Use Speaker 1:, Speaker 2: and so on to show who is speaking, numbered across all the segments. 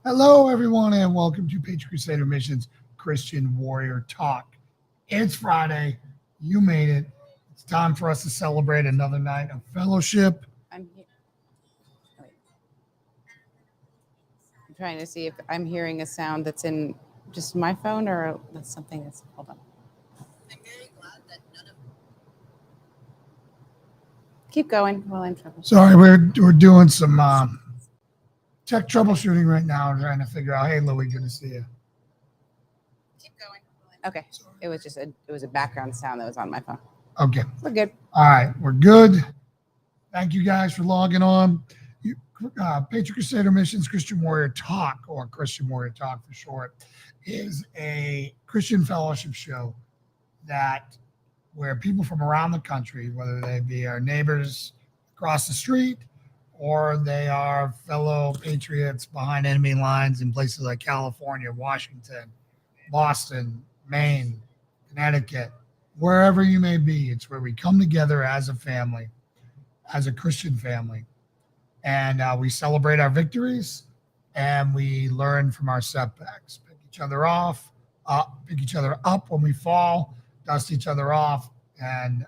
Speaker 1: Hello, everyone, and welcome to Patriot Crusader Missions Christian Warrior Talk. It's Friday. You made it. It's time for us to celebrate another night of fellowship.
Speaker 2: I'm here. Wait. I'm trying to see if I'm hearing a sound that's in just my phone or that's something that's. Hold on. I'm very glad that none of. Keep going while I'm troubleshooting.
Speaker 1: Sorry, we're doing some tech troubleshooting right now. I'm trying to figure out. Hey, Louie, good to see you.
Speaker 2: Keep going. Okay. It was just a background sound that was on my phone.
Speaker 1: Okay.
Speaker 2: We're good.
Speaker 1: All right, we're good. Thank you guys for logging on. Patriot Crusader Missions Christian Warrior Talk, or Christian Warrior Talk for short, is a Christian fellowship show where people from around the country, whether they be our neighbors across the street or they are fellow patriots behind enemy lines in places like California, Washington, Boston, Maine, Connecticut, wherever you may be, it's where we come together as a family, as a Christian family, and we celebrate our victories and we learn from our setbacks, pick each other up when we fall, dust each other off, and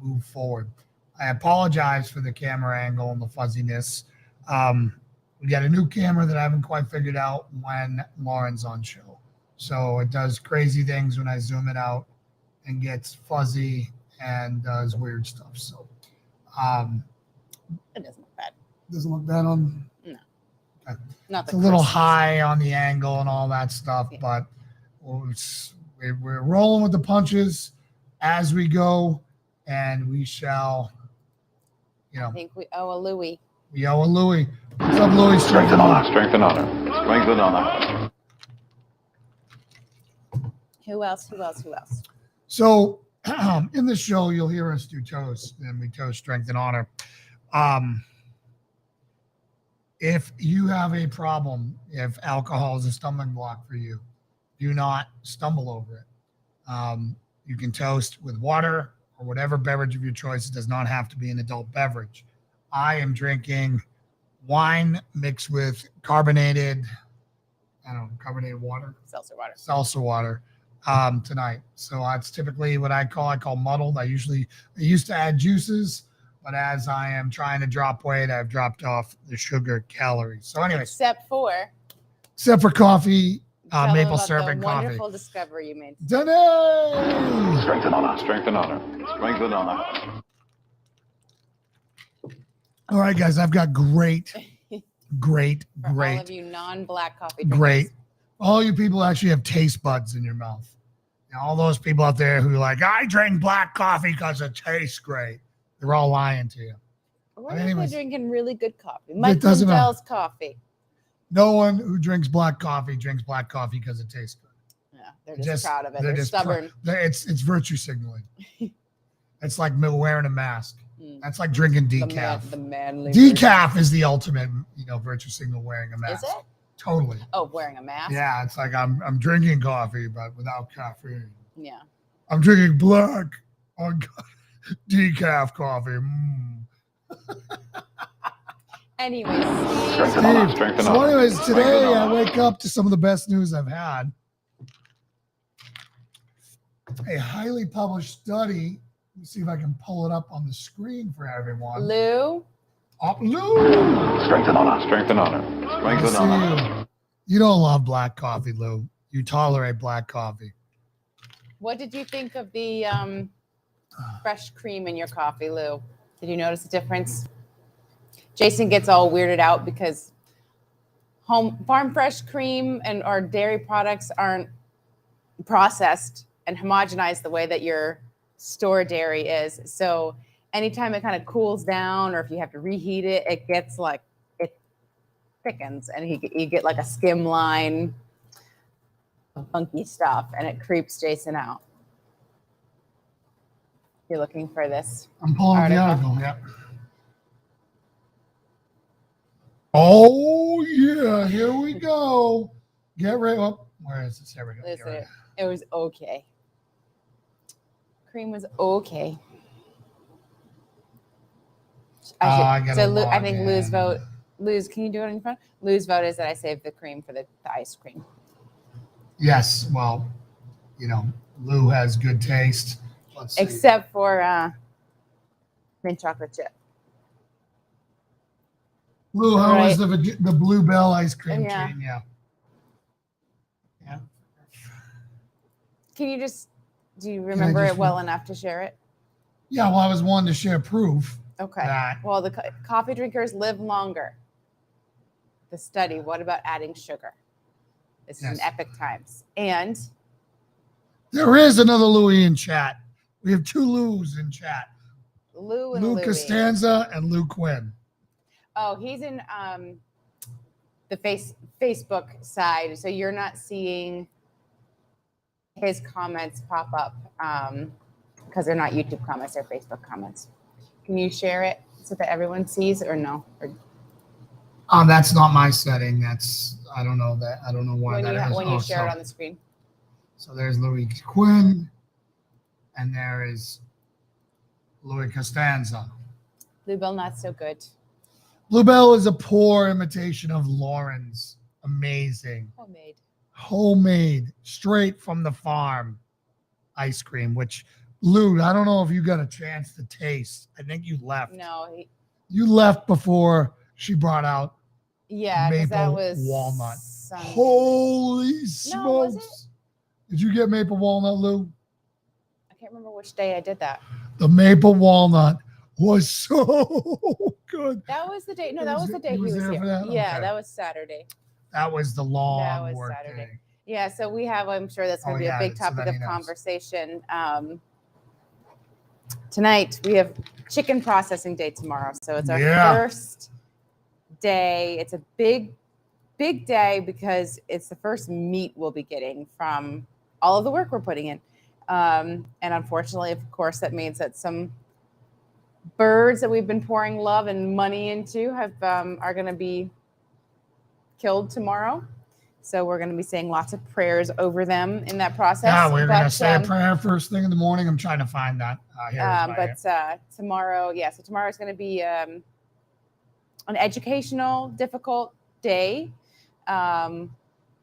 Speaker 1: move forward. I apologize for the camera angle and the fuzziness. We got a new camera that I haven't quite figured out when Lauren's on show. So it does crazy things when I zoom it out and gets fuzzy and does weird stuff. So
Speaker 2: It doesn't look bad.
Speaker 1: doesn't look bad on.
Speaker 2: No.
Speaker 1: Okay.
Speaker 2: Not
Speaker 1: It's a little high on the angle and all that stuff, yeah. But we're rolling with the punches as we go, and we shall. I
Speaker 2: think we owe a Louie.
Speaker 1: We owe a Louie. What's up, Louie?
Speaker 3: Strength and honor. Strength and honor. Strength and honor.
Speaker 2: Who else?
Speaker 1: So, in this show, you'll hear us do toast, and we toast strength and honor. If you have a problem, if alcohol is a stumbling block for you, do not stumble over it. You can toast with water or whatever beverage of your choice. It does not have to be an adult beverage. I am drinking wine mixed with carbonated water. Seltzer water tonight. So it's typically what I call muddled. I used to add juices, but as I am trying to drop weight, I've dropped off the sugar calories. So anyways.
Speaker 2: Except for
Speaker 1: coffee, maple syrup and coffee.
Speaker 2: Wonderful discovery you made.
Speaker 1: Danae!
Speaker 3: Strength and honor. Strength and honor. Strength and honor.
Speaker 1: All right, guys, I've got great.
Speaker 2: For all of you non-black coffee drinkers.
Speaker 1: Great. All you people actually have taste buds in your mouth. All those people out there who are like, I drink black coffee because it tastes great. They're all lying to you.
Speaker 2: What if they're drinking really good coffee? Mike Lindell's coffee.
Speaker 1: No one who drinks black coffee because it tastes good.
Speaker 2: Yeah, they're just proud of it. They're stubborn.
Speaker 1: It's virtue signaling. It's like wearing a mask. That's like drinking decaf.
Speaker 2: The manly
Speaker 1: decaf is the ultimate, virtue signal wearing a mask.
Speaker 2: Is it?
Speaker 1: Totally.
Speaker 2: Oh, wearing a mask?
Speaker 1: Yeah, it's like I'm drinking coffee, but without caffeine.
Speaker 2: Yeah.
Speaker 1: I'm drinking black decaf coffee.
Speaker 2: Anyways,
Speaker 1: today I wake up to some of the best news I've had. A highly published study. Let me see if I can pull it up on the screen for everyone.
Speaker 2: Lou.
Speaker 1: Lou.
Speaker 3: Strength and honor. Strength and honor. Strength and honor.
Speaker 1: You don't love black coffee, Lou. You tolerate black coffee.
Speaker 2: What did you think of the fresh cream in your coffee, Lou? Did you notice a difference? Jason gets all weirded out because farm fresh cream and or dairy products aren't processed and homogenized the way that your store dairy is. So anytime it kind of cools down or if you have to reheat it, it gets like it thickens and you get like a skim line of funky stuff and it creeps Jason out. You're looking for this.
Speaker 1: I'm pulling the article, yeah. Oh yeah, here we go. Get ready. Oh, where is this? Here we go.
Speaker 2: Listen, it was okay. Cream was okay. I think Lou's, can you do it in front? Lou's vote is that I save the cream for the ice cream.
Speaker 1: Yes. Well, Lou has good taste. Let's see.
Speaker 2: Except for mint chocolate chip.
Speaker 1: Lou, how
Speaker 2: Right.
Speaker 1: was the Bluebell ice cream
Speaker 2: Yeah.
Speaker 1: treating you? Yeah.
Speaker 2: Do you remember
Speaker 1: just
Speaker 2: it well enough to share it?
Speaker 1: Yeah. Well, I was wanting to share proof
Speaker 2: Okay.
Speaker 1: that
Speaker 2: Well, the coffee drinkers live longer. The study, what about adding sugar? This is in
Speaker 1: Yes.
Speaker 2: epic times. And
Speaker 1: there is another Louis in chat. We have two Lou's in chat.
Speaker 2: Lou and
Speaker 1: Lou
Speaker 2: Louie.
Speaker 1: Costanza and Lou Quinn.
Speaker 2: Oh, he's in the Facebook side, so you're not seeing his comments pop up because they're not YouTube comments, they're Facebook comments. Can you share it so that everyone sees, or no? Or
Speaker 1: That's not my setting. I don't know why
Speaker 2: when
Speaker 1: that is.
Speaker 2: you share it on the screen.
Speaker 1: So there's Louis Quinn, and there is Louis Costanza.
Speaker 2: Bluebell, not so good.
Speaker 1: Bluebell is a poor imitation of Lauren's amazing homemade, straight from the farm ice cream, which Lou, I don't know if you got a chance to taste. I think you left.
Speaker 2: No,
Speaker 1: You left before she brought out
Speaker 2: because
Speaker 1: maple
Speaker 2: that was
Speaker 1: walnut.
Speaker 2: Sunday.
Speaker 1: Holy
Speaker 2: was
Speaker 1: smokes.
Speaker 2: it?
Speaker 1: Did you get maple walnut, Lou?
Speaker 2: I can't remember which day I did that.
Speaker 1: The maple walnut was so good.
Speaker 2: That was the day. No, that was the day he was
Speaker 1: there
Speaker 2: here.
Speaker 1: for that?
Speaker 2: Yeah,
Speaker 1: Okay.
Speaker 2: that was Saturday.
Speaker 1: That was the
Speaker 2: That
Speaker 1: long
Speaker 2: was
Speaker 1: work
Speaker 2: Saturday.
Speaker 1: day.
Speaker 2: Yeah, so we have, I'm sure that's going to be
Speaker 1: yeah,
Speaker 2: a big
Speaker 1: so
Speaker 2: topic
Speaker 1: then
Speaker 2: of
Speaker 1: he knows.
Speaker 2: conversation. Tonight, we have chicken processing day tomorrow. So it's our first day. It's a big day because it's the first meat we'll be getting from all of the work we're putting in. And unfortunately, of course, that means that some birds that we've been pouring love and money into are going to be killed tomorrow. So we're going to be saying lots of prayers over them in that process.
Speaker 1: Yeah, we're going to say a prayer first thing in the morning. I'm trying to find that.
Speaker 2: Tomorrow, so tomorrow is going to be an educational, difficult day.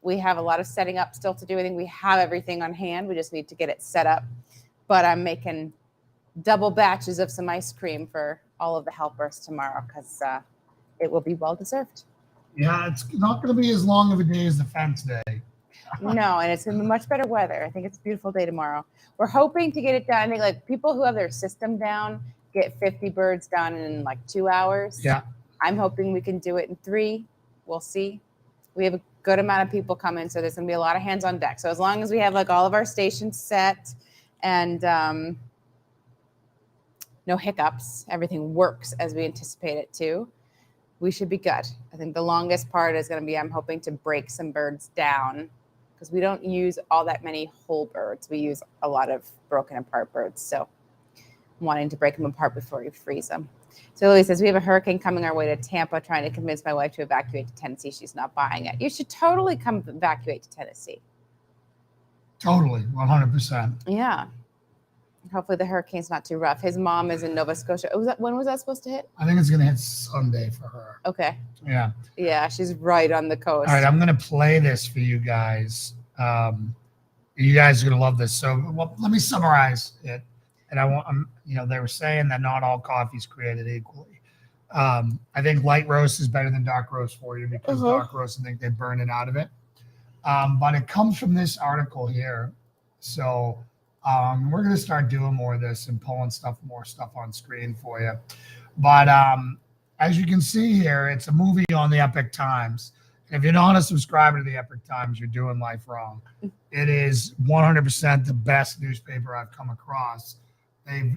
Speaker 2: We have a lot of setting up still to do. I think we have everything on hand. We just need to get it set up. But I'm making double batches of some ice cream for all of the helpers tomorrow because it will be well deserved.
Speaker 1: Yeah, it's not going to be as long of a day as the fence day.
Speaker 2: No, and it's going to be much better weather. I think it's a beautiful day tomorrow. We're hoping to get it done. I think like people who have their system down get 50 birds done in like 2 hours.
Speaker 1: Yeah.
Speaker 2: I'm hoping we can do it in 3. We'll see. We have a good amount of people coming, so there's going to be a lot of hands on deck. So as long as we have like all of our stations set and no hiccups, everything works as we anticipate it to, we should be good. I think the longest part is going to be I'm hoping to break some birds down because we don't use all that many whole birds. We use a lot of broken apart birds. So I'm wanting to break them apart before we freeze them. So Louis says, we have a hurricane coming our way to Tampa, trying to convince my wife to evacuate to Tennessee. She's not buying it. You should totally come evacuate to Tennessee.
Speaker 1: Totally, 100%.
Speaker 2: Yeah. Hopefully the hurricane's not too rough. His mom is in Nova Scotia. When was that supposed to hit?
Speaker 1: I think it's going to hit Sunday for her.
Speaker 2: Okay.
Speaker 1: Yeah.
Speaker 2: Yeah, she's right on the coast.
Speaker 1: All right, I'm going to play this for you guys. You guys are going to love this. So let me summarize it. And they were saying that not all coffee is created equally. I think light roast is better than dark roast for you because dark roast, I think they burn it out of it. But it comes from this article here. So we're going to start doing more of this and pulling more stuff on screen for you. But as you can see here, it's a movie on the Epic Times. And if you're not a subscriber to the Epic Times, you're doing life wrong. It is 100% the best newspaper I've come across.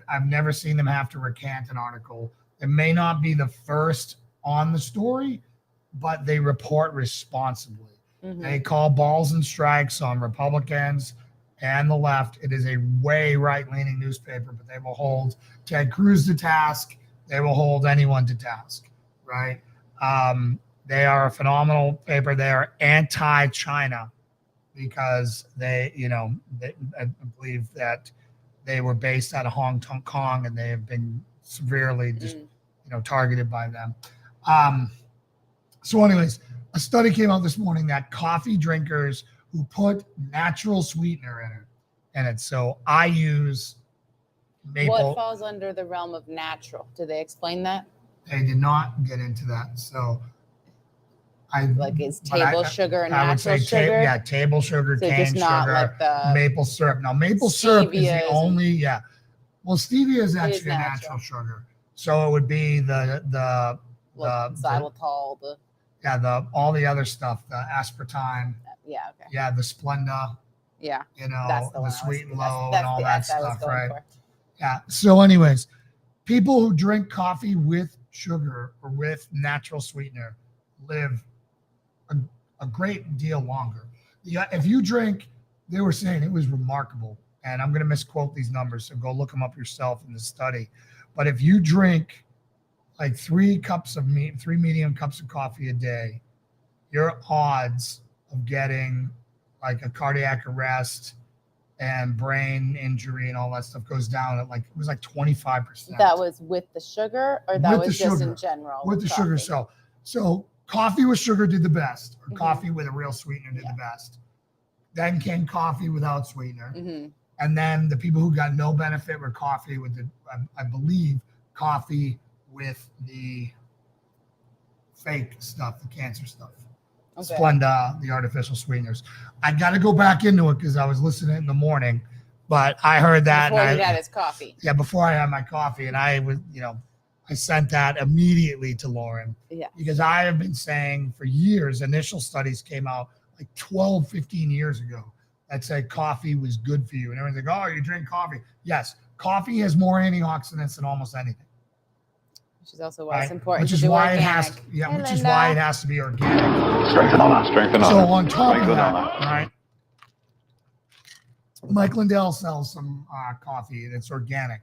Speaker 1: I've never seen them have to recant an article. It may not be the first on the story, but they report responsibly. Mm-hmm. They call balls and strikes on Republicans and the left. It is a way right-leaning newspaper, but they will hold Ted Cruz to task. They will hold anyone to task, right? They are a phenomenal paper. They are anti-China because I believe that they were based out of Hong Kong and they have been severely just, targeted by them. So anyways, a study came out this morning that coffee drinkers who put natural sweetener in it. So I use maple.
Speaker 2: What falls under the realm of natural? Do they explain that?
Speaker 1: They did not get into that. So
Speaker 2: Is table sugar and
Speaker 1: I would
Speaker 2: natural
Speaker 1: say
Speaker 2: sugar?
Speaker 1: table sugar,
Speaker 2: So
Speaker 1: cane
Speaker 2: just not
Speaker 1: sugar,
Speaker 2: like the
Speaker 1: maple syrup. Now maple syrup is the
Speaker 2: stevia
Speaker 1: only well, stevia is actually a
Speaker 2: natural.
Speaker 1: natural sugar. So it would be the
Speaker 2: xylitol,
Speaker 1: all the other stuff, the aspartame,
Speaker 2: okay.
Speaker 1: the Splenda,
Speaker 2: Yeah.
Speaker 1: the
Speaker 2: one
Speaker 1: sweet and
Speaker 2: that's-
Speaker 1: low
Speaker 2: that's
Speaker 1: and all
Speaker 2: the
Speaker 1: that
Speaker 2: S I was
Speaker 1: stuff,
Speaker 2: going
Speaker 1: right?
Speaker 2: for.
Speaker 1: Yeah. So anyways, people who drink coffee with sugar or with natural sweetener live a great deal longer. Yeah, if you drink, they were saying it was remarkable, and I'm going to misquote these numbers, so go look them up yourself in the study. But if you drink like 3 medium cups of coffee a day, your odds of getting like a cardiac arrest and brain injury and all that stuff goes down at it was like 25%.
Speaker 2: That was with the sugar, or that
Speaker 1: With
Speaker 2: was
Speaker 1: the
Speaker 2: just
Speaker 1: sugar.
Speaker 2: in general?
Speaker 1: With the sugar. So coffee with sugar did the best, or coffee with a real sweetener did the best. Then came coffee without sweetener.
Speaker 2: Mm-hmm.
Speaker 1: And then the people who got no benefit were coffee with I believe, coffee with the fake stuff, the cancer stuff.
Speaker 2: Okay.
Speaker 1: Splenda, the artificial sweeteners. I got to go back into it because I was listening in the morning, but I heard that.
Speaker 2: Before you had his coffee.
Speaker 1: Yeah, before I had my coffee, and I was, I sent that immediately to Lauren.
Speaker 2: Yeah.
Speaker 1: Because I have been saying for years, initial studies came out like 12, 15 years ago that said coffee was good for you. And everyone's like, oh, you drink coffee. Yes, coffee has more antioxidants than almost anything.
Speaker 2: Which is also why it's important
Speaker 1: Which
Speaker 2: to
Speaker 1: is
Speaker 2: do
Speaker 1: why
Speaker 2: organic.
Speaker 1: which is why it has to be organic.
Speaker 3: Strength and honor. Strength and
Speaker 1: So
Speaker 3: honor.
Speaker 1: on top
Speaker 3: Strength
Speaker 1: of
Speaker 3: and
Speaker 1: that,
Speaker 3: honor.
Speaker 1: right? Mike Lindell sells some coffee that's organic.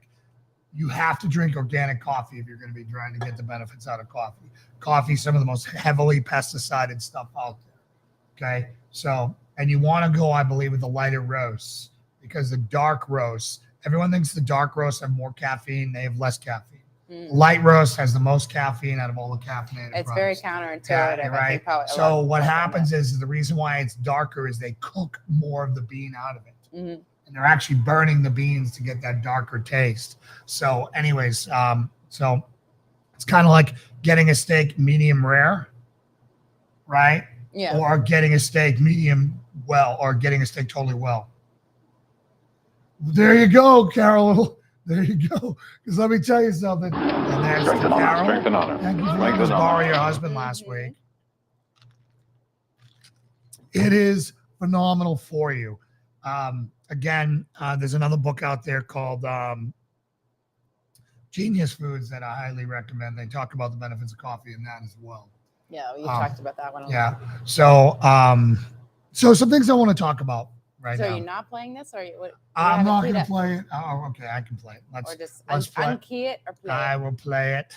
Speaker 1: You have to drink organic coffee if you're going to be trying to get the benefits out of coffee. Coffee is some of the most heavily pesticided stuff out there. Okay. So, and you want to go, I believe, with the lighter roasts, because the dark roasts, everyone thinks the dark roasts have more caffeine. They have less caffeine. Light roast has the most caffeine out of all the caffeinated
Speaker 2: It's
Speaker 1: products.
Speaker 2: very counterintuitive.
Speaker 1: Yeah,
Speaker 2: I
Speaker 1: right.
Speaker 2: think probably a lot
Speaker 1: So
Speaker 2: of
Speaker 1: what
Speaker 2: people
Speaker 1: happens is the reason why it's darker is they cook more of the bean out of it.
Speaker 2: Mm-hmm.
Speaker 1: And they're actually burning the beans to get that darker taste. So anyways, so it's kind of like getting a steak medium rare, right?
Speaker 2: Yeah.
Speaker 1: Or getting a steak medium well, or getting a steak totally well. There you go, Carol. There you go. Because let me tell you something. And there's
Speaker 3: Strength and honor.
Speaker 1: Carol.
Speaker 3: Strength and honor.
Speaker 1: Thank you for
Speaker 3: Strength
Speaker 1: letting us
Speaker 3: and
Speaker 1: borrow
Speaker 3: honor.
Speaker 1: your husband last
Speaker 2: Mhm.
Speaker 1: week. It is phenomenal for you. Again, there's another book out there called Genius Foods that I highly recommend. They talk about the benefits of coffee in that as well.
Speaker 2: Yeah, you talked about that one a lot.
Speaker 1: Yeah. So some things I want to talk about right
Speaker 2: So
Speaker 1: now.
Speaker 2: are you not playing this, or what?
Speaker 1: I'm not going to play it. Oh, okay. I can play it.
Speaker 2: Or just
Speaker 1: let's play.
Speaker 2: unkey it or play
Speaker 1: I
Speaker 2: it?
Speaker 1: will play it.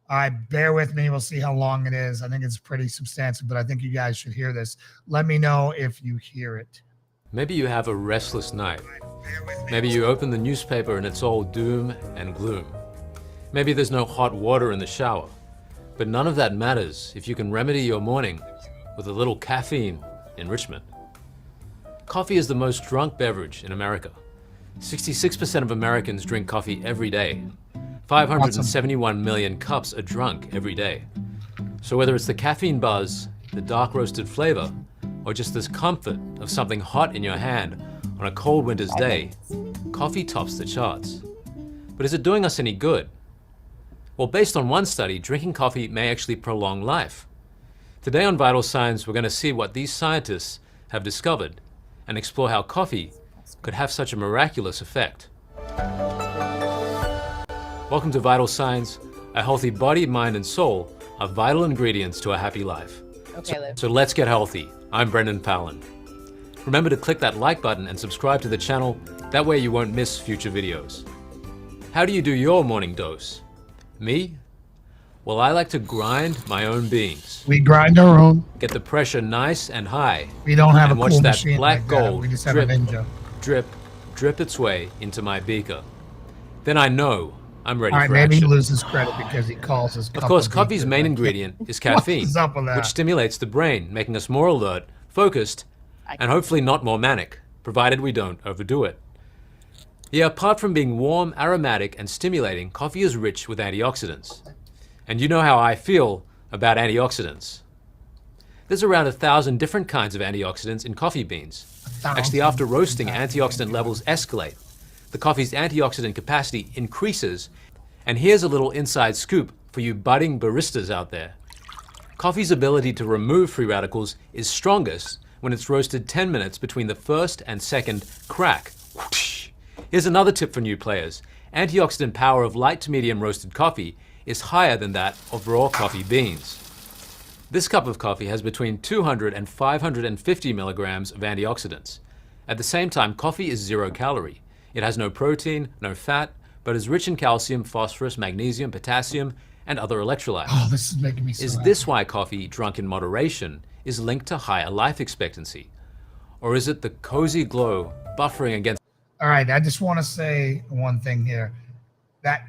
Speaker 1: All right, bear with me. We'll see how long it is. I think it's pretty substantial, but I think you guys should hear this. Let me know if you hear it.
Speaker 4: Maybe you have a restless night.
Speaker 1: Bear with me.
Speaker 4: Maybe you open the newspaper and it's all doom and gloom. Maybe there's no hot water in the shower. But none of that matters if you can remedy your morning with a little caffeine enrichment. Coffee is the most drunk beverage in America. 66% of Americans drink coffee every day. 571 million cups are drunk every day. So whether it's the caffeine buzz, the dark roasted flavor, or just this comfort of something hot in your hand on a cold winter's day, coffee tops the charts. But is it doing us any good? Well, based on one study, drinking coffee may actually prolong life. Today on Vital Signs, we're going to see what these scientists have discovered and explore how coffee could have such a miraculous effect. Welcome to Vital Signs. A healthy body, mind, and soul are vital ingredients to a happy life.
Speaker 2: Okay, Liv.
Speaker 4: So let's get healthy. I'm Brendan Fallon. Remember to click that like button and subscribe to the channel. That way you won't miss future videos. How do you do your morning dose? Me? Well, I like to grind my own beans.
Speaker 1: We grind our own.
Speaker 4: Get the pressure nice and high.
Speaker 1: We don't have
Speaker 4: And
Speaker 1: a
Speaker 4: watch
Speaker 1: cool
Speaker 4: that
Speaker 1: machine
Speaker 4: black
Speaker 1: like that.
Speaker 4: gold
Speaker 1: We just have
Speaker 4: drip.
Speaker 1: a ninja.
Speaker 4: Drip, drip its way into my beaker. Then I know I'm ready
Speaker 1: All right,
Speaker 4: for
Speaker 1: maybe he
Speaker 4: action.
Speaker 1: loses credit because he calls his cup
Speaker 4: Of course,
Speaker 1: of
Speaker 4: coffee's
Speaker 1: beef.
Speaker 4: main ingredient is caffeine,
Speaker 1: is up with that?
Speaker 4: which stimulates the brain, making us more alert, focused, and hopefully not more manic, provided we don't overdo it. Yeah, apart from being warm, aromatic, and stimulating, coffee is rich with antioxidants. And you know how I feel about antioxidants. There's around 1,000 different kinds of antioxidants in coffee beans. Actually, after roasting, antioxidant levels escalate. The coffee's antioxidant capacity increases. And here's a little inside scoop for you budding baristas out there. Coffee's ability to remove free radicals is strongest when it's roasted 10 minutes between the first and second crack. Here's another tip for new players. Antioxidant power of light to medium roasted coffee is higher than that of raw coffee beans. This cup of coffee has between 200 and 550 milligrams of antioxidants. At the same time, coffee is 0 calorie. It has no protein, no fat, but is rich in calcium, phosphorus, magnesium, potassium, and other electrolytes.
Speaker 1: Oh, this is making me so
Speaker 4: Is
Speaker 1: happy.
Speaker 4: this why coffee drunk in moderation is linked to higher life expectancy? Or is it the cozy glow buffering against?
Speaker 1: All right, I just want to say one thing here. That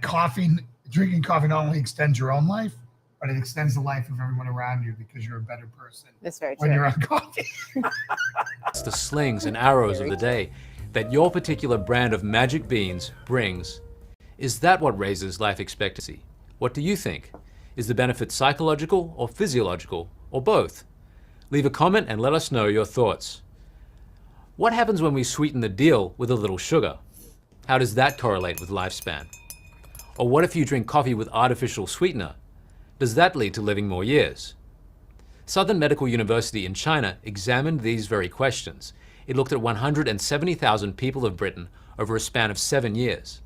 Speaker 1: drinking coffee not only extends your own life, but it extends the life of everyone around you because you're a better person
Speaker 2: That's very
Speaker 1: when
Speaker 2: true.
Speaker 1: you're on coffee.
Speaker 4: the slings and arrows of the day that your particular brand of magic beans brings? Is that what raises life expectancy? What do you think? Is the benefit psychological or physiological or both? Leave a comment and let us know your thoughts. What happens when we sweeten the deal with a little sugar? How does that correlate with lifespan? Or what if you drink coffee with artificial sweetener? Does that lead to living more years? Southern Medical University in China examined these very questions. It looked at 170,000 people of Britain over a span of 7 years.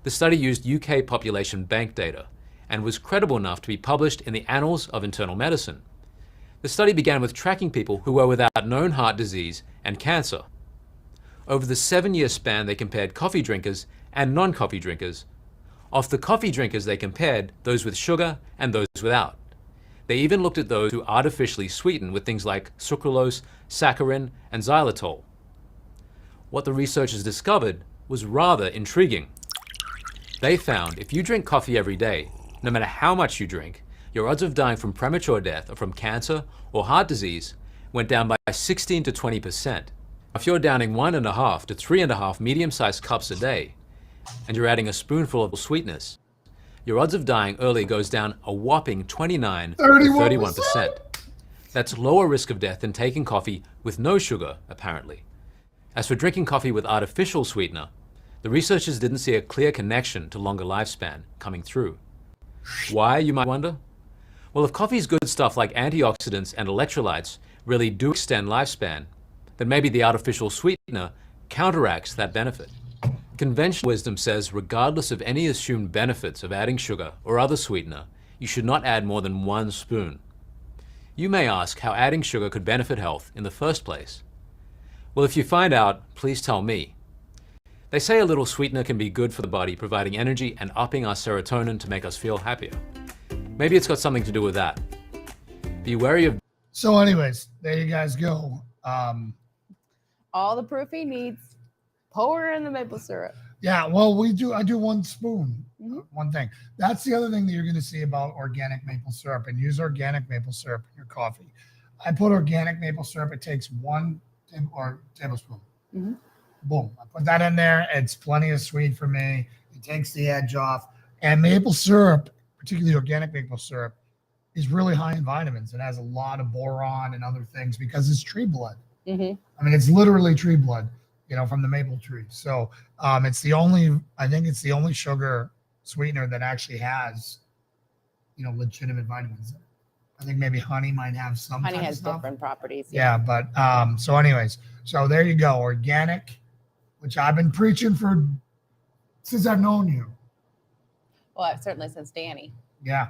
Speaker 4: The study used UK population bank data and was credible enough to be published in the Annals of Internal Medicine. The study began with tracking people who were without known heart disease and cancer. Over the 7-year span, they compared coffee drinkers and non-coffee drinkers. Of the coffee drinkers, they compared those with sugar and those without. They even looked at those who artificially sweeten with things like sucralose, saccharin, and xylitol. What the researchers discovered was rather intriguing. They found if you drink coffee every day, no matter how much you drink, your odds of dying from premature death or from cancer or heart disease went down by 16 to 20%. If you're downing 1.5 to 3.5 medium-sized cups a day, and you're adding a spoonful of sweetness, your odds of dying early goes down a whopping 29 to 31%. That's lower risk of death than taking coffee with no sugar, apparently. As for drinking coffee with artificial sweetener, the researchers didn't see a clear connection to longer lifespan coming through. Why, you might wonder? Well, if coffee's good stuff like antioxidants and electrolytes really do extend lifespan, then maybe the artificial sweetener counteracts that benefit. Conventional wisdom says regardless of any assumed benefits of adding sugar or other sweetener, you should not add more than 1 spoon. You may ask how adding sugar could benefit health in the first place. Well, if you find out, please tell me. They say a little sweetener can be good for the body, providing energy and upping our serotonin to make us feel happier. Maybe it's got something to do with that. Be wary of...
Speaker 1: So anyways, there you guys go.
Speaker 2: All the proof he needs. Pour in the maple syrup.
Speaker 1: Yeah, well, I do 1 spoon, one thing. That's the other thing that you're going to see about organic maple syrup, and use organic maple syrup in your coffee. I put organic maple syrup. It takes 1 tablespoon.
Speaker 2: Mm-hmm.
Speaker 1: Boom. I put that in there. It's plenty of sweet for me. It takes the edge off. And maple syrup, particularly organic maple syrup, is really high in vitamins. It has a lot of boron and other things because it's tree blood.
Speaker 2: Mm-hmm.
Speaker 1: I mean, it's literally tree blood, from the maple tree. So I think it's the only sugar sweetener that actually has, legitimate vitamins. I think maybe honey might have some.
Speaker 2: Honey
Speaker 1: type
Speaker 2: has
Speaker 1: of stuff.
Speaker 2: different properties.
Speaker 1: Yeah, but so anyways, so there you go. Organic, which I've been preaching since I've known you.
Speaker 2: Well, certainly since Danny.
Speaker 1: Yeah.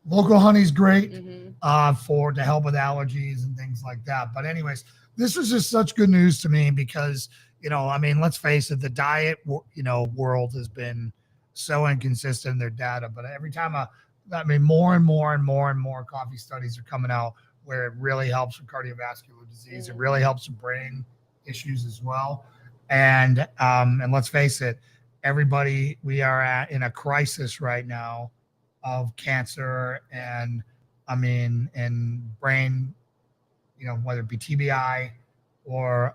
Speaker 1: Local honey's great
Speaker 2: Mm-hmm.
Speaker 1: to help with allergies and things like that. But anyways, this was just such good news to me because, let's face it, the diet, world has been so inconsistent in their data. But every time more and more coffee studies are coming out where it really helps with cardiovascular disease. It really helps with brain issues as well. And let's face it, everybody, we are in a crisis right now of cancer and brain, whether it be TBI or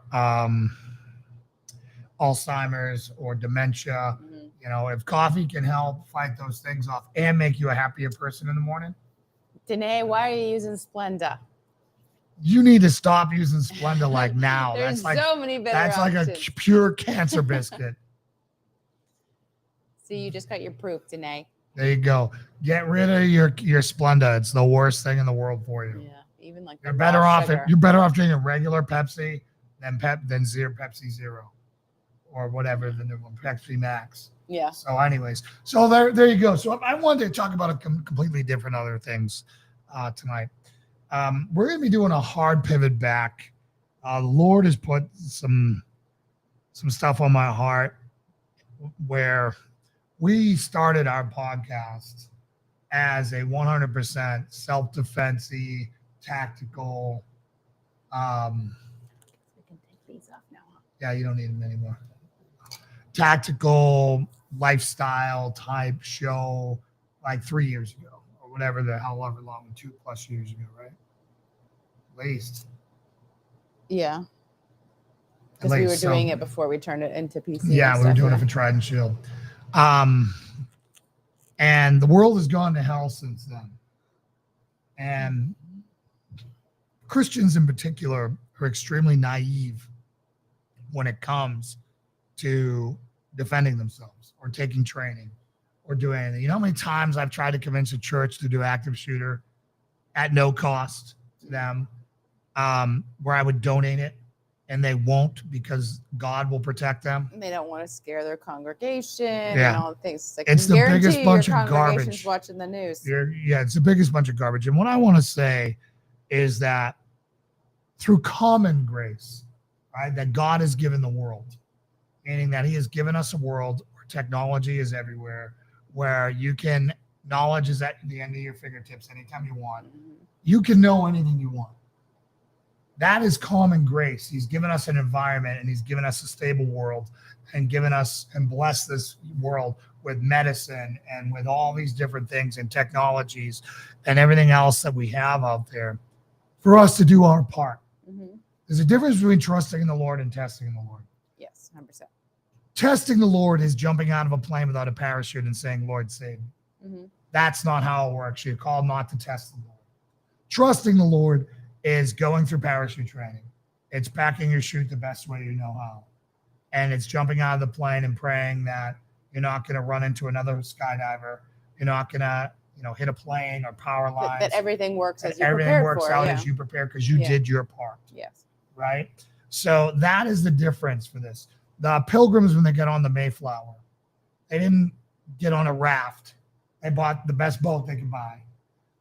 Speaker 1: Alzheimer's or dementia. If coffee can help fight those things off and make you a happier person in the morning,
Speaker 2: Danae, why are you using Splenda?
Speaker 1: you need to stop using Splenda like now.
Speaker 2: There's
Speaker 1: That's like
Speaker 2: so many better
Speaker 1: that's
Speaker 2: options.
Speaker 1: like a pure cancer biscuit.
Speaker 2: See, you just got your proof, Danae.
Speaker 1: There you go. Get rid of your Splenda. It's the worst thing in the world for you.
Speaker 2: Yeah, even like
Speaker 1: You're better off drinking regular Pepsi than zero Pepsi Zero or whatever the new one, Pepsi Max.
Speaker 2: Yeah.
Speaker 1: So anyways, so there you go. So I wanted to talk about completely different other things tonight. We're going to be doing a hard pivot back. The Lord has put some stuff on my heart where we started our podcast as a 100% self-defense-y, tactical.
Speaker 2: We can take these off now.
Speaker 1: Yeah, you don't need them anymore. Tactical lifestyle type show like 3 years ago or however long, 2+ years ago, right? At least.
Speaker 2: Yeah. Because we were doing it before we turned it into PC.
Speaker 1: Yeah, we were doing it for Tried and Shield. And the world has gone to hell since then. And Christians in particular are extremely naive when it comes to defending themselves or taking training or doing anything. You know how many times I've tried to convince a church to do active shooter at no cost to them, where I would donate it and they won't because God will protect them.
Speaker 2: They don't want to scare their congregation
Speaker 1: Yeah.
Speaker 2: and all the things.
Speaker 1: It's the biggest bunch of garbage.
Speaker 2: Watching the news.
Speaker 1: It's the biggest bunch of garbage. And what I want to say is that through common grace, right, that God has given the world, meaning that he has given us a world where technology is everywhere, where knowledge is at the end of your fingertips anytime you want. You can know anything you want. That is common grace. He's given us an environment and he's given us a stable world and given us and blessed this world with medicine and with all these different things and technologies and everything else that we have out there for us to do our part. There's a difference between trusting in the Lord and testing in the Lord.
Speaker 2: Yes, 100%.
Speaker 1: Testing the Lord is jumping out of a plane without a parachute and saying, Lord, save me. That's not how it works. You're called not to test the Lord. Trusting the Lord is going through parachute training. It's packing your chute the best way you know how. And it's jumping out of the plane and praying that you're not going to run into another skydiver. You're not going to, hit a plane or power lines.
Speaker 2: That everything works as you
Speaker 1: everything
Speaker 2: prepared
Speaker 1: works
Speaker 2: for,
Speaker 1: out
Speaker 2: yeah.
Speaker 1: as you prepare because you did your part.
Speaker 2: Yes.
Speaker 1: Right? So that is the difference for this. The pilgrims, when they get on the Mayflower, they didn't get on a raft. They bought the best boat they could buy.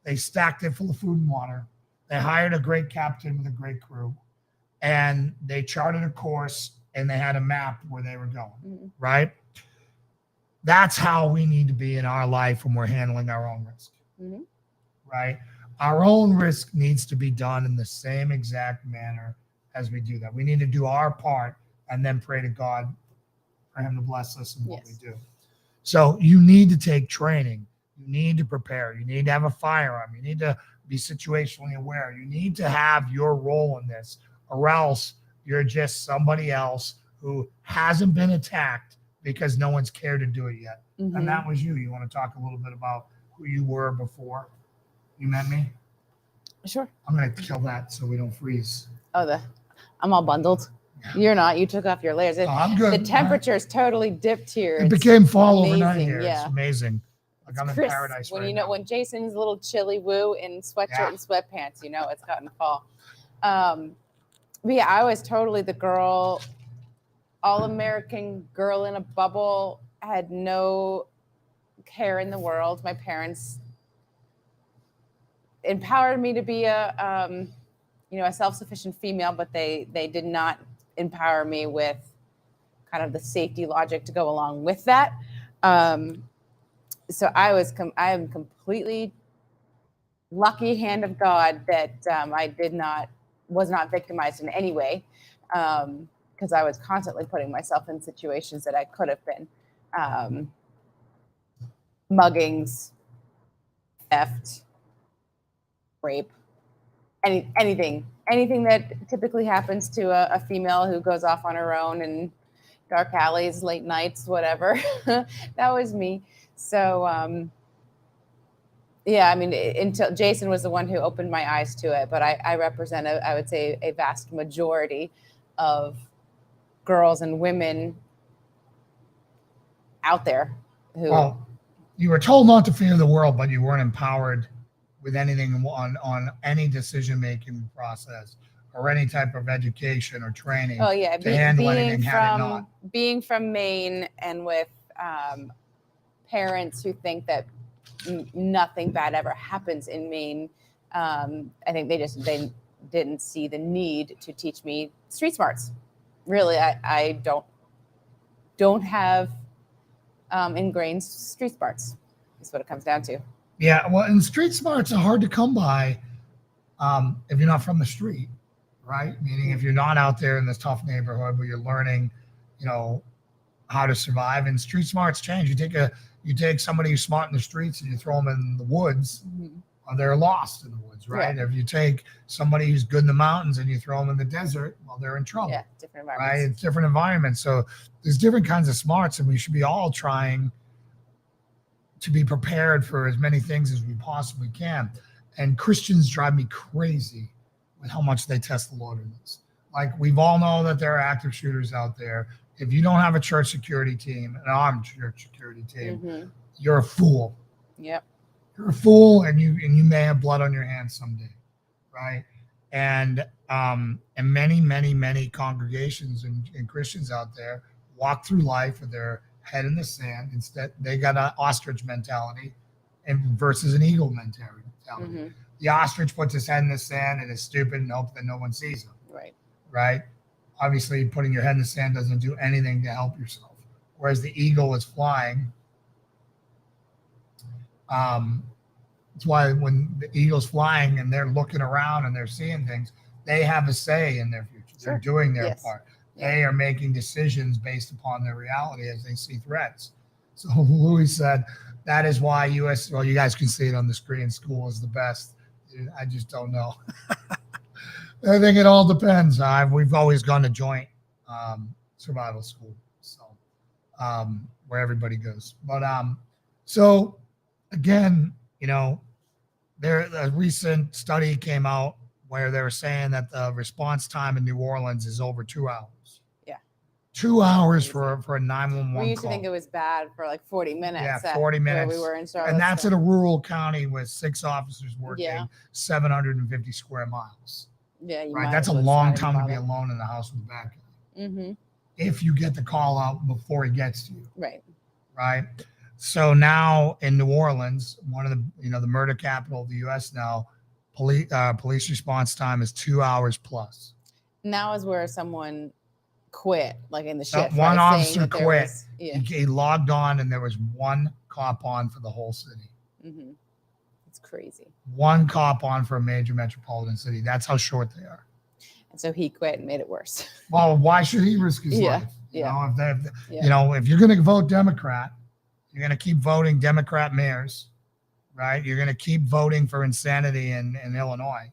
Speaker 1: They stacked it full of food and water. They hired a great captain with a great crew. And they charted a course and they had a map where they were going. Right? That's how we need to be in our life when we're handling our own risk. Right? Our own risk needs to be done in the same exact manner as we do that. We need to do our part and then pray to God for him to bless us in what we do. So you need to take training. You need to prepare. You need to have a firearm. You need to be situationally aware. You need to have your role in this, or else you're just somebody else who hasn't been attacked because no one's cared to do it yet. And that was you. You want to talk a little bit about who you were before you met me?
Speaker 2: Sure.
Speaker 1: I'm going to kill that so we don't freeze.
Speaker 2: Oh, I'm all bundled. Yeah. You're not. You took off your layers.
Speaker 1: I'm good.
Speaker 2: The temperature's totally dipped here.
Speaker 1: It became fall
Speaker 2: amazing.
Speaker 1: Overnight here.
Speaker 2: Yeah.
Speaker 1: It's amazing. Like I'm in paradise right now.
Speaker 2: When Jason's a little chilly woo in sweatshirt and sweatpants, it's gotten fall. But yeah, I was totally the girl, all-American girl in a bubble, had no care in the world. My parents empowered me to be a self-sufficient female, but they did not empower me with kind of the safety logic to go along with that. So I am completely lucky hand of God that I was not victimized in any way, because I was constantly putting myself in situations that I could have been. muggings, theft, rape, anything that typically happens to a female who goes off on her own in dark alleys, late nights, whatever. That was me. So yeah, I mean, until Jason was the one who opened my eyes to it, but I represent I would say a vast majority of girls and women out there who.
Speaker 1: Well, you were told not to fear the world, but you weren't empowered with anything on any decision-making process or any type of education or training
Speaker 2: Oh yeah,
Speaker 1: to handle anything had it not.
Speaker 2: being from Maine and with parents who think that nothing bad ever happens in Maine. I think they didn't see the need to teach me street smarts. Really, I don't have ingrained street smarts. Is what it comes down to.
Speaker 1: Yeah, well, and street smarts are hard to come by if you're not from the street, right? Meaning if you're not out there in this tough neighborhood where you're learning, how to survive. And street smarts change. You take somebody who's smart in the streets and you throw them in the woods, they're lost in the woods, right?
Speaker 2: Yeah.
Speaker 1: If you take somebody who's good in the mountains and you throw them in the desert, well, they're in trouble.
Speaker 2: Yeah, different environments.
Speaker 1: Right? It's different environments. So there's different kinds of smarts, and we should be all trying to be prepared for as many things as we possibly can. And Christians drive me crazy with how much they test the Lord in this. Like, we've all know that there are active shooters out there. If you don't have a church security team, an armed church security team, you're a fool.
Speaker 2: Yep.
Speaker 1: You're a fool, and you may have blood on your hands someday, right? And many congregations and Christians out there walk through life with their head in the sand. Instead, they got an ostrich mentality versus an eagle mentality. The ostrich puts his head in the sand and is stupid and hopes that no one sees him. Right? Obviously, putting your head in the sand doesn't do anything to help yourself. Whereas the eagle is flying. That's why when the eagle's flying and they're looking around and they're seeing things, they have a say in their future. They're doing their part. They are making decisions based upon their reality as they see threats. So Louis said, that is why well, you guys can see it on the screen, school is the best. I just don't know. I think it all depends. We've always gone to joint survival school, so where everybody goes. But so again, a recent study came out where they were saying that the response time in New Orleans is over 2 hours.
Speaker 2: Yeah.
Speaker 1: 2 hours for a 911 call.
Speaker 2: We used to think it was bad for like 40 minutes.
Speaker 1: Yeah, 40 minutes.
Speaker 2: Where we were in Charlotte.
Speaker 1: And that's in a rural county with 6 officers working 750 square miles.
Speaker 2: Yeah,
Speaker 1: right. That's a long time to be alone in the house with a bad guy. If you get the call out before he gets to you. Right. So now in New Orleans, one of the the murder capital of the U.S. now, police response time is 2 hours plus.
Speaker 2: Now is where someone quit, like in the shift.
Speaker 1: One officer quit.
Speaker 2: He
Speaker 1: logged on, and there was one cop on for the whole city.
Speaker 2: It's crazy.
Speaker 1: One cop on for a major metropolitan city. That's how short they are.
Speaker 2: And so he quit and made it worse.
Speaker 1: Well, why should he risk his life? If you're going to vote Democrat, you're going to keep voting Democrat mayors, right? You're going to keep voting for insanity in Illinois,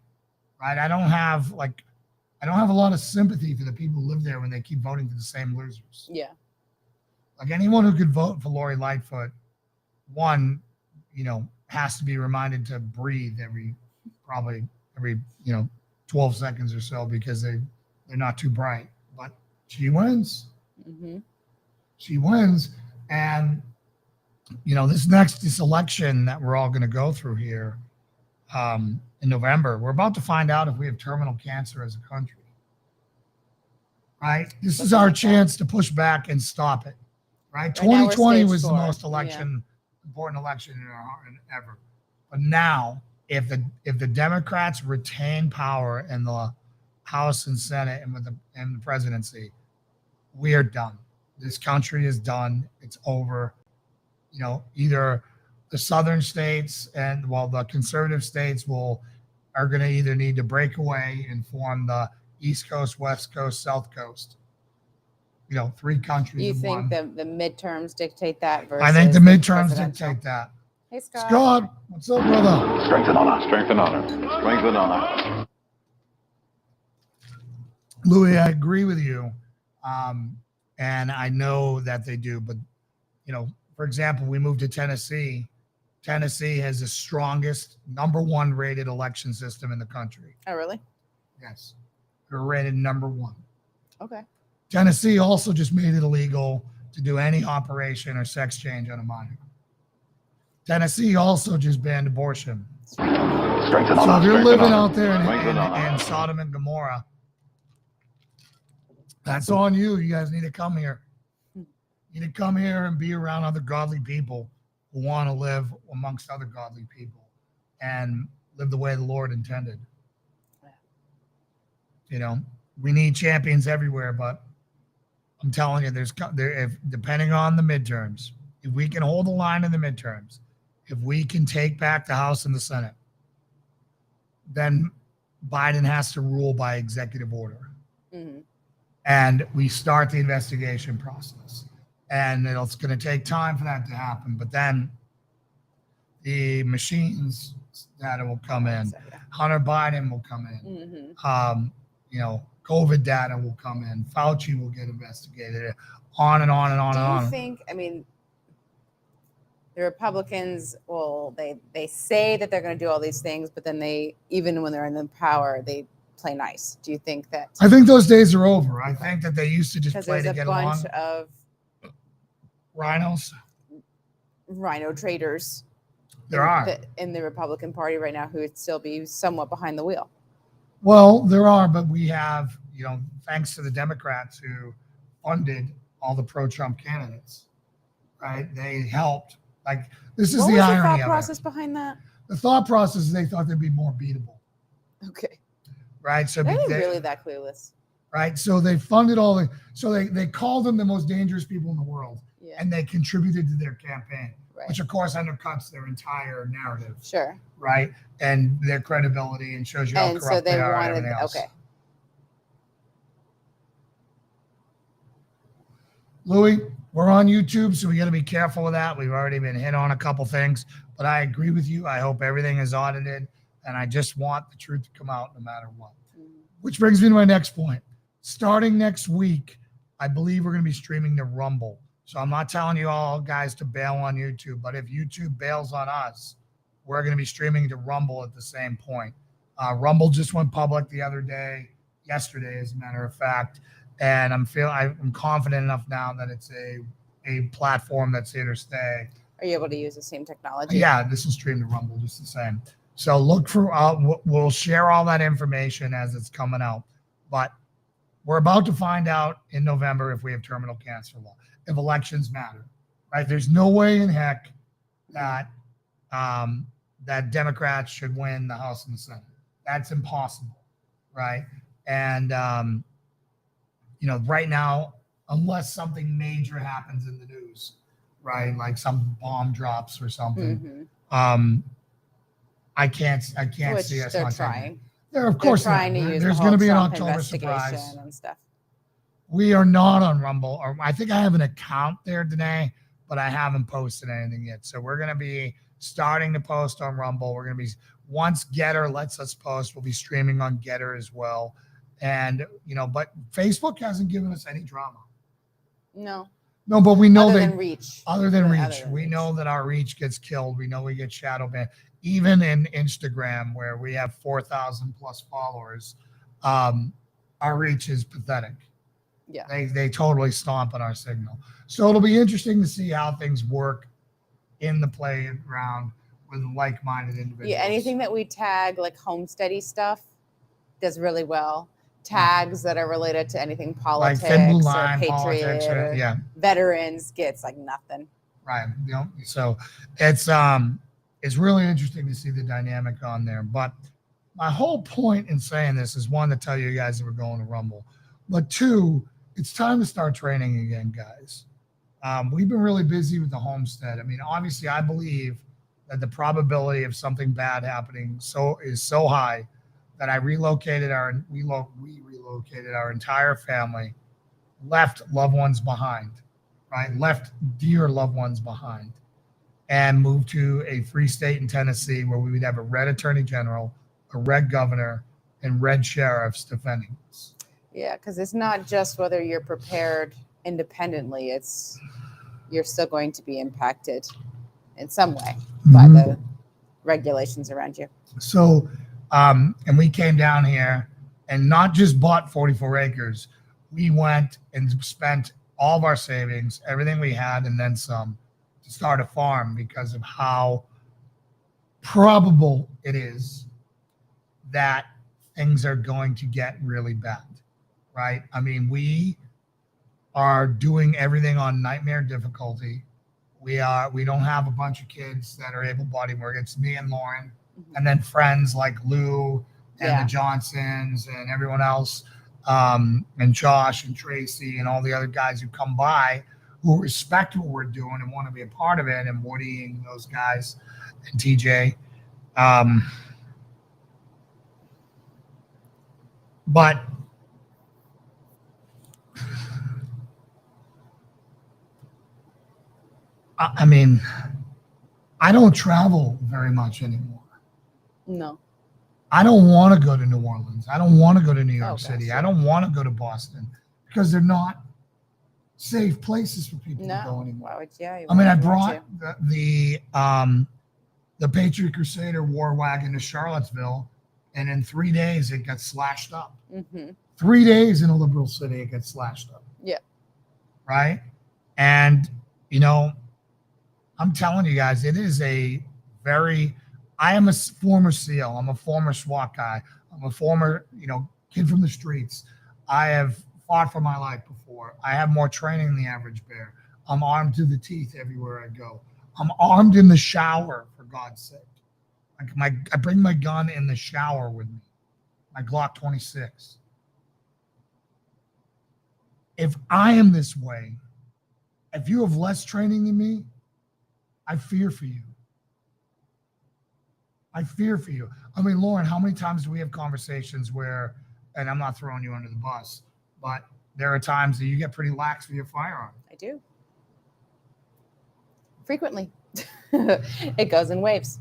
Speaker 1: right? I don't have a lot of sympathy for the people who live there when they keep voting for the same losers.
Speaker 2: Yeah.
Speaker 1: Like, anyone who could vote for Lori Lightfoot, has to be reminded to breathe every 12 seconds or so, because they're not too bright. But she wins. She wins. And this election that we're all going to go through here in November, we're about to find out if we have terminal cancer as a country. Right? This is our chance to push back and stop it. Right? 2020 was the most important election ever. But now, if the Democrats retain power in the House and Senate and the presidency, we are done. This country is done. It's over. Either the southern states the conservative states are going to either need to break away and form the East Coast, West Coast, South Coast. 3 countries
Speaker 2: You
Speaker 1: in
Speaker 2: think
Speaker 1: one.
Speaker 2: the midterms dictate that versus
Speaker 1: I think the midterms
Speaker 2: presidential?
Speaker 1: dictate that.
Speaker 2: Hey, Scott.
Speaker 1: Scott, what's up, brother?
Speaker 3: Strength and honor. Strength and honor. Strength and honor.
Speaker 1: Louis, I agree with you. And I know that they do, but for example, we moved to Tennessee. Tennessee has the strongest #1 rated election system in the country.
Speaker 2: Oh, really?
Speaker 1: Yes. They're rated #1.
Speaker 2: Okay.
Speaker 1: Tennessee also just made it illegal to do any operation or sex change on a minor. Tennessee also just banned abortion.
Speaker 3: Strength and
Speaker 1: So
Speaker 3: honor.
Speaker 1: if you're
Speaker 3: Strength and
Speaker 1: living
Speaker 3: honor.
Speaker 1: out there
Speaker 3: Strength and honor.
Speaker 1: in Sodom and Gomorrah, that's on you. You guys need to come here. You need to come here and be around other godly people who want to live amongst other godly people and live the way the Lord intended. We need champions everywhere, but I'm telling you, depending on the midterms, if we can hold the line in the midterms, if we can take back the House and the Senate, then Biden has to rule by executive order.
Speaker 2: Mm-hmm.
Speaker 1: And we start the investigation process. And it's going to take time for that to happen. But then the machines data will come in. Hunter Biden will come in.
Speaker 2: Mm-hmm.
Speaker 1: COVID data will come in. Fauci will get investigated. On and on and on and on.
Speaker 2: Do you think, the Republicans, they say that they're going to do all these things, but then even when they're in the power, they play nice. Do you think that?
Speaker 1: I think those days are over. I think that they used to just play to get along.
Speaker 2: Because there's a bunch of
Speaker 1: rhinos.
Speaker 2: Rhino traders.
Speaker 1: There are.
Speaker 2: In the Republican Party right now who would still be somewhat behind the wheel.
Speaker 1: Well, there are, but we have, thanks to the Democrats who funded all the pro-Trump candidates, right? They helped. This is the irony of it.
Speaker 2: What was the thought process behind that?
Speaker 1: The thought process is they thought they'd be more beatable.
Speaker 2: Okay.
Speaker 1: Right? So
Speaker 2: Are they really that clueless?
Speaker 1: Right? So they funded they called them the most dangerous people in the world.
Speaker 2: Yeah.
Speaker 1: And they contributed to their campaign,
Speaker 2: right.
Speaker 1: Which of course undercuts their entire narrative.
Speaker 2: Sure.
Speaker 1: Right? And their credibility and shows you how corrupt they are and everything else.
Speaker 2: Okay.
Speaker 1: Louis, we're on YouTube, so we got to be careful with that. We've already been hit on a couple things, but I agree with you. I hope everything is audited, and I just want the truth to come out no matter what. Which brings me to my next point. Starting next week, I believe we're going to be streaming to Rumble. So I'm not telling you all guys to bail on YouTube, but if YouTube bails on us, we're going to be streaming to Rumble at the same point. Rumble just went public yesterday, as a matter of fact. And I'm confident enough now that it's a platform that's here to stay.
Speaker 2: Are you able to use the same technology?
Speaker 1: Yeah, this will stream to Rumble just the same. So look for, we'll share all that information as it's coming out. But we're about to find out in November if we have terminal cancer law, if elections matter, right? There's no way in heck that that Democrats should win the House and the Senate. That's impossible, right? And right now, unless something major happens in the news, right, like some bomb drops or something, I can't
Speaker 2: Which
Speaker 1: see us
Speaker 2: they're
Speaker 1: not
Speaker 2: trying.
Speaker 1: Of course,
Speaker 2: trying to use
Speaker 1: there's going to be an October surprise
Speaker 2: and stuff.
Speaker 1: We are not on Rumble, or I think I have an account there today, but I haven't posted anything yet. So we're going to be starting to post on Rumble. We're going to be, once Getter lets us post, we'll be streaming on Getter as well. And, but Facebook hasn't given us any drama.
Speaker 2: No,
Speaker 1: but we know
Speaker 2: other than reach.
Speaker 1: We know that our reach gets killed. We know we get shadow banned. Even in Instagram, where we have 4,000 plus followers, our reach is pathetic.
Speaker 2: Yeah.
Speaker 1: They totally stomp on our signal. So it'll be interesting to see how things work in the playground with like-minded individuals.
Speaker 2: Yeah, anything that we tag, like homesteady stuff, does really well. Tags that are related to anything politics,
Speaker 1: like Thin Blue
Speaker 2: or
Speaker 1: Line,
Speaker 2: Patriot,
Speaker 1: politics,
Speaker 2: or veterans gets like nothing.
Speaker 1: Right. So it's really interesting to see the dynamic on there. But my whole point in saying this is, one, to tell you guys that we're going to Rumble, but two, it's time to start training again, guys. We've been really busy with the homestead. I mean, obviously, I believe that the probability of something bad happening is so high that we relocated our entire family left loved ones behind, right? Left dear loved ones behind, and moved to a free state in Tennessee where we would have a red attorney general, a red governor, and red sheriffs defending us.
Speaker 2: Yeah, because it's not just whether you're prepared independently, it's you're still going to be impacted in some way by the regulations around you.
Speaker 1: So, and we came down here and not just bought 44 acres. We went and spent all of our savings, everything we had, and then some to start a farm because of how probable it is that things are going to get really bad, right? I mean, we are doing everything on nightmare difficulty. We don't have a bunch of kids that are able-bodied work. It's me and Lauren, and then friends like Lou and the Johnsons and everyone else, and Josh and Tracy and all the other guys who come by who respect what we're doing and want to be a part of it, and Woody and those guys and TJ. But I mean, I don't travel very much anymore.
Speaker 2: No.
Speaker 1: I don't want to go to New Orleans. I don't want to go to New York
Speaker 2: Oh,
Speaker 1: City.
Speaker 2: gosh,
Speaker 1: I don't want to go to Boston because they're not safe places for people to go
Speaker 2: No.
Speaker 1: anymore.
Speaker 2: Why would you?
Speaker 1: I mean, I brought the Patriot Crusader war wagon to Charlottesville, and in 3 days it got slashed up.
Speaker 2: Mm-hmm.
Speaker 1: 3 days in a liberal city, it gets slashed up.
Speaker 2: Yeah.
Speaker 1: Right. And, you know, I'm telling you guys, it is I am a former SEAL. I'm a former SWAT guy. I'm a former, kid from the streets. I have fought for my life before. I have more training than the average bear. I'm armed to the teeth everywhere I go. I'm armed in the shower, for God's sake. I bring my gun in the shower with me, my Glock 26. If I am this way, if you have less training than me, I fear for you. I fear for you. I mean, Lauren, how many times do we have conversations where, and I'm not throwing you under the bus, but there are times that you get pretty lax with your firearm.
Speaker 2: I do. Frequently. It goes in waves.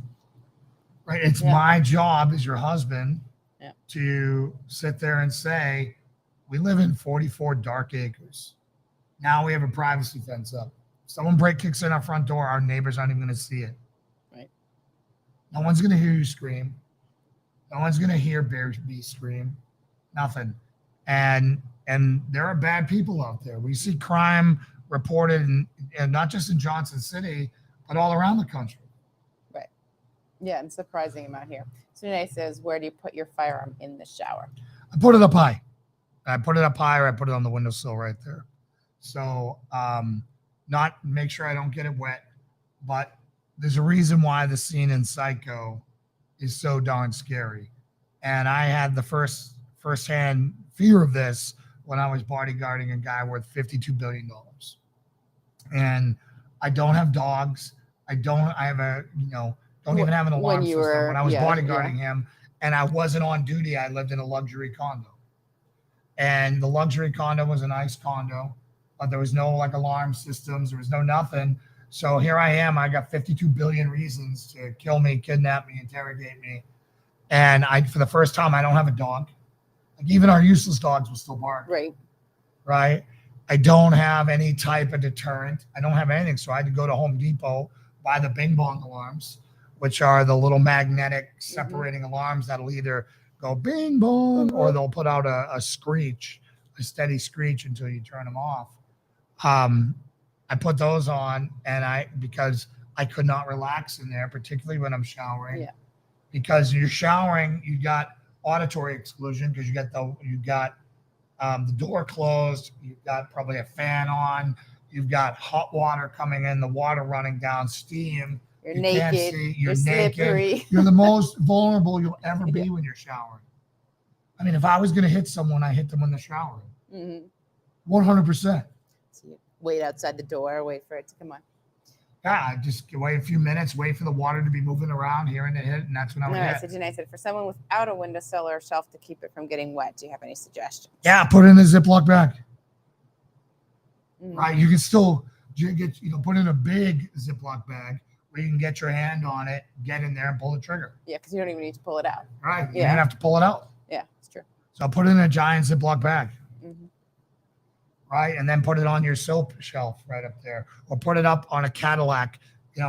Speaker 1: Right? It's my job as your husband to sit there and say, we live in 44 dark acres. Now we have a privacy fence up. Someone kicks in our front door, our neighbors aren't even going to see it.
Speaker 2: Right.
Speaker 1: No one's going to hear you scream. No one's going to hear B scream. Nothing. And there are bad people out there. We see crime reported, and not just in Johnson City, but all around the country.
Speaker 2: Right. Yeah, and surprising amount here. So Renee says, where do you put your firearm in the shower?
Speaker 1: I put it up high. I put it up high, or I put it on the windowsill right there. So not make sure I don't get it wet, but there's a reason why the scene in Psycho is so darn scary. And I had the firsthand fear of this when I was bodyguarding a guy worth $52 billion. And I don't have dogs. Don't even have an alarm system. When I was bodyguarding him and I wasn't on duty, I lived in a luxury condo. And the luxury condo was a nice condo, but there was no alarm systems. There was no nothing. So here I am. I got 52 billion reasons to kill me, kidnap me, interrogate me. And for the first time, I don't have a dog. Even our useless dogs will still bark.
Speaker 2: Right.
Speaker 1: Right. I don't have any type of deterrent. I don't have anything. So I had to go to Home Depot, buy the Bing Bong alarms, which are the little magnetic separating alarms that'll either go bing bong or they'll put out a screech, a steady screech until you turn them off. I put those on because I could not relax in there, particularly when I'm showering.
Speaker 2: Yeah.
Speaker 1: Because you're showering, you got auditory exclusion because you got the door closed. You've got probably a fan on. You've got hot water coming in, the water running down, steam.
Speaker 2: You're
Speaker 1: You
Speaker 2: naked.
Speaker 1: can't see. You're naked.
Speaker 2: Slippery.
Speaker 1: You're the most vulnerable you'll ever be when you're showering. I mean, if I was going to hit someone, I hit them when they're showering. 100%.
Speaker 2: So you wait outside the door, wait for it to come on.
Speaker 1: Yeah, just wait a few minutes, wait for the water to be moving around, hearing it hit, and that's when I would
Speaker 2: No,
Speaker 1: hit.
Speaker 2: so Janae said, for someone without a windowsill or a shelf to keep it from getting wet, do you have any suggestions?
Speaker 1: Yeah, put it in a Ziploc bag. right? You can still get, put in a big Ziploc bag where you can get your hand on it, get in there and pull the trigger.
Speaker 2: Yeah, because you don't even need to pull it out.
Speaker 1: Right. You
Speaker 2: Yeah.
Speaker 1: don't have to pull it out.
Speaker 2: Yeah, it's true.
Speaker 1: So put it in a giant Ziploc bag.
Speaker 2: Mm-hmm.
Speaker 1: Right. And then put it on your soap shelf right up there, or put it up on a Cadillac.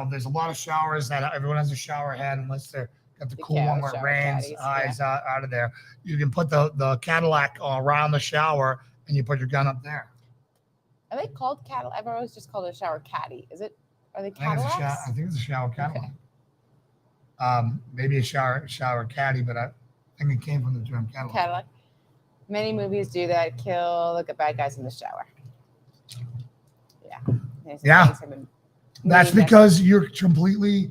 Speaker 1: There's a lot of showers that everyone has a shower head unless they're got the cool one where it
Speaker 2: shower
Speaker 1: rains
Speaker 2: caddies,
Speaker 1: eyes out of there. You can put the Cadillac around the shower and you put your gun up there.
Speaker 2: Are they called Cadillac? I've always just called it a shower caddy. Are they
Speaker 1: I
Speaker 2: Cadillacs?
Speaker 1: think it's a shower Cadillac. Maybe a shower caddy, but I think it came from the term Cadillac.
Speaker 2: Cadillac. Many movies do that. Kill the bad guys in the shower. Yeah.
Speaker 1: Yeah. That's because you're completely,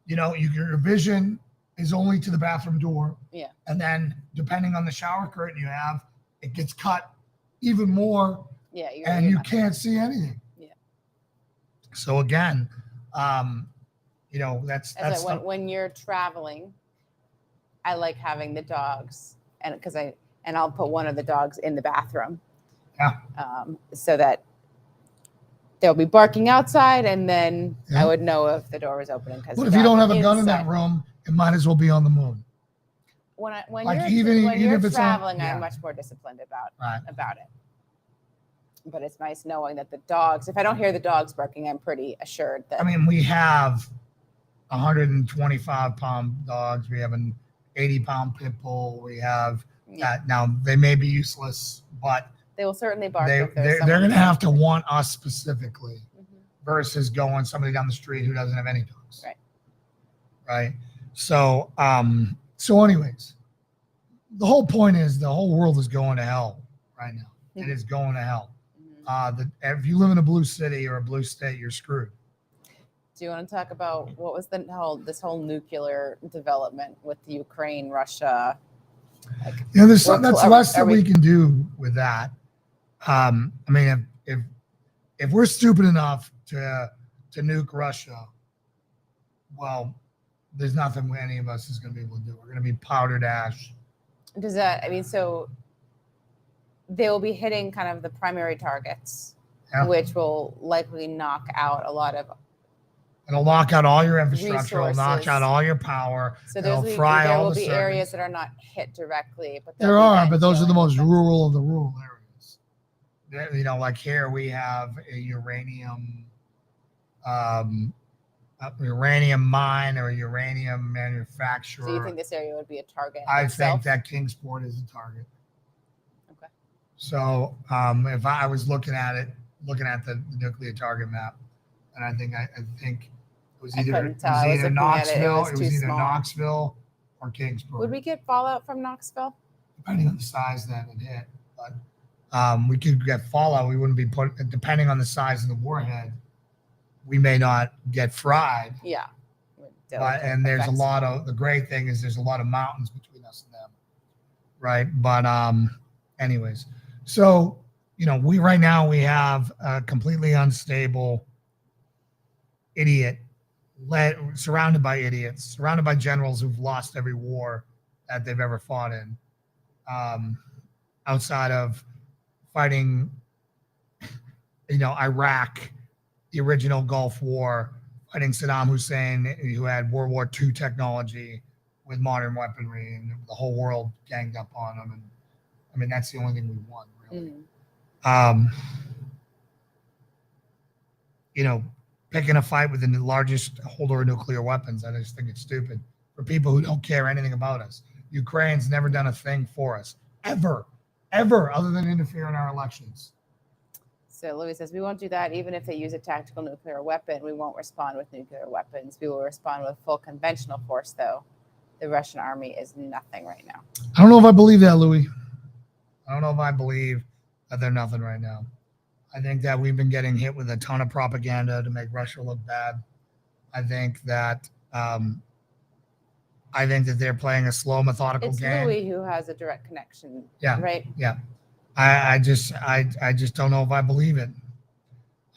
Speaker 1: your vision is only to the bathroom door.
Speaker 2: Yeah.
Speaker 1: And then depending on the shower curtain you have, it gets cut even more.
Speaker 2: Yeah.
Speaker 1: And you can't see anything.
Speaker 2: Yeah.
Speaker 1: So again, that's
Speaker 2: when you're traveling, I like having the dogs, and I'll put one of the dogs in the bathroom.
Speaker 1: Yeah.
Speaker 2: So that they'll be barking outside, and then I would know if the door was opening.
Speaker 1: But if you don't have a gun in that room, it might as well be on the moon.
Speaker 2: When
Speaker 1: Like,
Speaker 2: you're
Speaker 1: even if it's
Speaker 2: traveling,
Speaker 1: yeah.
Speaker 2: I'm much more disciplined
Speaker 1: Right.
Speaker 2: about it. But it's nice knowing that the dogs, if I don't hear the dogs barking, I'm pretty assured that.
Speaker 1: I mean, we have 125-pound dogs. We have an 80-pound pit bull. We have that. Now, they may be useless, but
Speaker 2: they will certainly bark.
Speaker 1: they're going to have to want us specifically versus going somebody down the street who doesn't have any dogs.
Speaker 2: Right.
Speaker 1: Right. So, anyways, the whole point is the whole world is going to hell right now. It is going to hell. If you live in a blue city or a blue state, you're screwed.
Speaker 2: Do you want to talk about what was this whole nuclear development with Ukraine, Russia?
Speaker 1: There's that's less that we can do with that. I mean, if we're stupid enough to nuke Russia, well, there's nothing any of us is going to be able to do. We're going to be powdered ash.
Speaker 2: Does that? I mean, so they will be hitting kind of the primary targets, which will likely knock out a lot of.
Speaker 1: It'll knock out all your infrastructure.
Speaker 2: Resources.
Speaker 1: It'll knock out all your power.
Speaker 2: So
Speaker 1: it'll fry
Speaker 2: there
Speaker 1: all
Speaker 2: will
Speaker 1: the
Speaker 2: be
Speaker 1: circuits.
Speaker 2: areas that are not hit directly, but
Speaker 1: there are, but those are the most rural of the rural areas. Like here we have a uranium mine or a uranium manufacturer.
Speaker 2: So you think this area would be a target?
Speaker 1: I think that Kingsport is a target.
Speaker 2: Okay.
Speaker 1: So if I was looking at the nuclear target map, and I think it was either Knoxville, Knoxville or Kingsport.
Speaker 2: Would we get fallout from Knoxville?
Speaker 1: Depending on the size that it hit, but we could get fallout. We wouldn't be depending on the size of the warhead. We may not get fried.
Speaker 2: Yeah.
Speaker 1: And there's the great thing is there's a lot of mountains between us and them. Right. But anyways, so, we right now we have a completely unstable idiot surrounded by idiots, surrounded by generals who've lost every war that they've ever fought in. Outside of fighting, Iraq, the original Gulf War, fighting Saddam Hussein, who had World War II technology with modern weaponry, and the whole world ganged up on him. And I mean, that's the only thing we won, really. Picking a fight with the largest holder of nuclear weapons, I just think it's stupid for people who don't care anything about us. Ukraine's never done a thing for us, ever, other than interfere in our elections.
Speaker 2: So Louis says, we won't do that. Even if they use a tactical nuclear weapon, we won't respond with nuclear weapons. We will respond with full conventional force, though. The Russian army is nothing right now.
Speaker 1: I don't know if I believe that, Louis. I don't know if I believe that they're nothing right now. I think that we've been getting hit with a ton of propaganda to make Russia look bad. I think that they're playing a slow, methodical game.
Speaker 2: It's Louis who has a direct connection.
Speaker 1: Yeah.
Speaker 2: Right.
Speaker 1: Yeah. I just don't know if I believe it.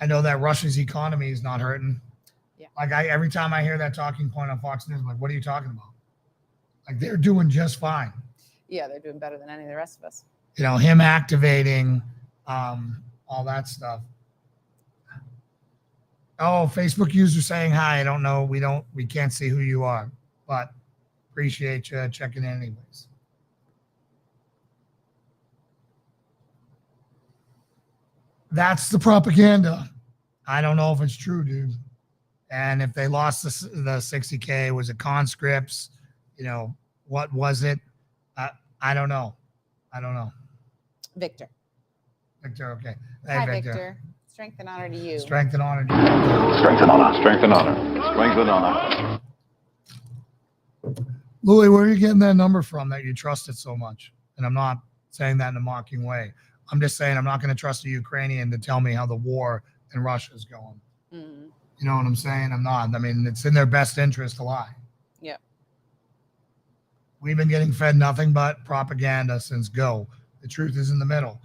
Speaker 1: I know that Russia's economy is not hurting.
Speaker 2: Yeah.
Speaker 1: Like every time I hear that talking point on Fox News, I'm like, what are you talking about? Like they're doing just fine.
Speaker 2: Yeah, they're doing better than any of the rest of us.
Speaker 1: Him activating all that stuff. Oh, Facebook user saying hi. I don't know. We can't see who you are, but appreciate you checking in anyways. That's the propaganda. I don't know if it's true, dude. And if they lost the 60K, was it conscripts? What was it? I don't know. I don't know.
Speaker 2: Victor.
Speaker 1: Victor, okay. Hey,
Speaker 2: Hi, Victor. Strength and honor to you.
Speaker 1: Strength and honor to you.
Speaker 3: Strength and honor. Strength and honor. Strength and honor.
Speaker 1: Louis, where are you getting that number from that you trusted so much? And I'm not saying that in a mocking way. I'm just saying I'm not going to trust a Ukrainian to tell me how the war in Russia is going.
Speaker 2: Mm.
Speaker 1: You know what I'm saying? I'm not. I mean, it's in their best interest to lie.
Speaker 2: Yep.
Speaker 1: We've been getting fed nothing but propaganda since go. The truth is in the middle.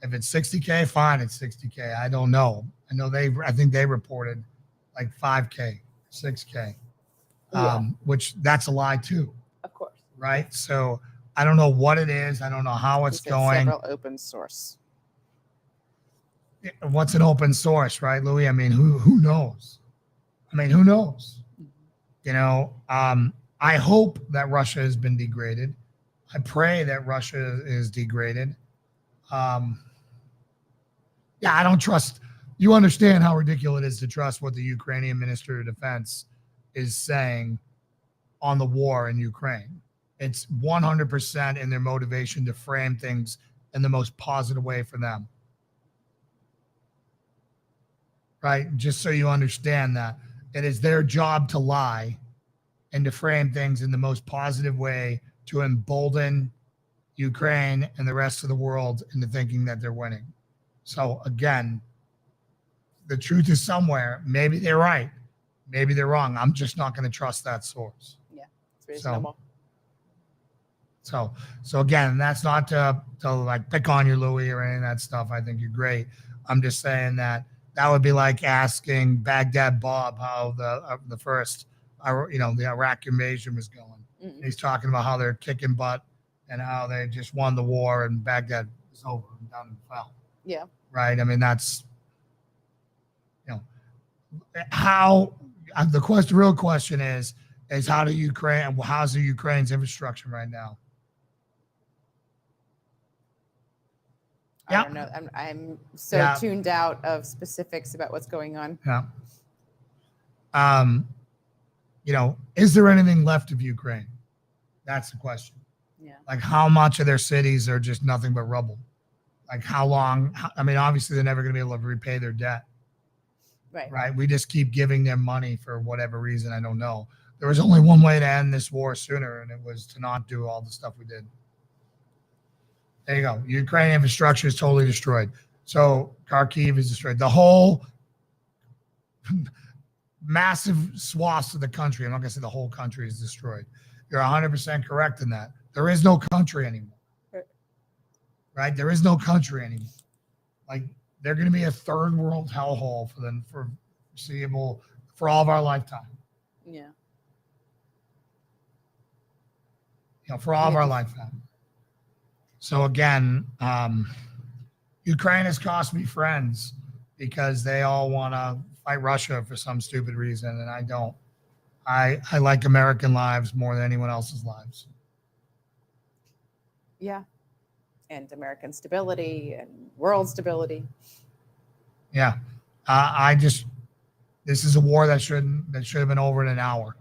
Speaker 1: If it's 60K, fine, it's 60K. I don't know. I think they reported like 5K, 6K, which that's a lie too.
Speaker 2: Of course.
Speaker 1: Right. So I don't know what it is. I don't know how it's going.
Speaker 2: Several open source.
Speaker 1: What's an open source, right, Louis? I mean, who knows? Who knows? I hope that Russia has been degraded. I pray that Russia is degraded. I don't trust. You understand how ridiculous it is to trust what the Ukrainian Minister of Defense is saying on the war in Ukraine. It's 100% in their motivation to frame things in the most positive way for them. Right? Just so you understand that it is their job to lie and to frame things in the most positive way to embolden Ukraine and the rest of the world into thinking that they're winning. So again, the truth is somewhere. Maybe they're right. Maybe they're wrong. I'm just not going to trust that source.
Speaker 2: Yeah, it's reasonable.
Speaker 1: So again, that's not to like pick on you, Louis, or any of that stuff. I think you're great. I'm just saying that would be like asking Baghdad Bob how the first, the Iraq invasion was going.
Speaker 2: Mm-mm.
Speaker 1: He's talking about how they're kicking butt and how they just won the war and Baghdad was over and down and fell.
Speaker 2: Yeah.
Speaker 1: Right. I mean, that's, how the real question is how's the Ukraine's infrastructure right now?
Speaker 2: I don't know. I'm so tuned out of specifics about what's going on.
Speaker 1: Yeah. Is there anything left of Ukraine? That's the question.
Speaker 2: Yeah.
Speaker 1: Like how much of their cities are just nothing but rubble? Like how long? Obviously they're never going to be able to repay their debt. Right. We just keep giving them money for whatever reason. I don't know. There was only one way to end this war sooner, and it was to not do all the stuff we did. There you go. Ukraine infrastructure is totally destroyed. So Kharkiv is destroyed. The whole massive swaths of the country, I'm not going to say the whole country is destroyed. You're 100% correct in that. There is no country anymore. Right? There is no country anymore. Like, they're going to be a third world hellhole for foreseeable, for all of our lifetime.
Speaker 2: Yeah.
Speaker 1: For all of our lifetime. So again, Ukraine has cost me friends because they all want to fight Russia for some stupid reason, and I don't. I like American lives more than anyone else's lives.
Speaker 2: Yeah. And American stability and world stability.
Speaker 1: Yeah. This is a war that should have been over in an hour.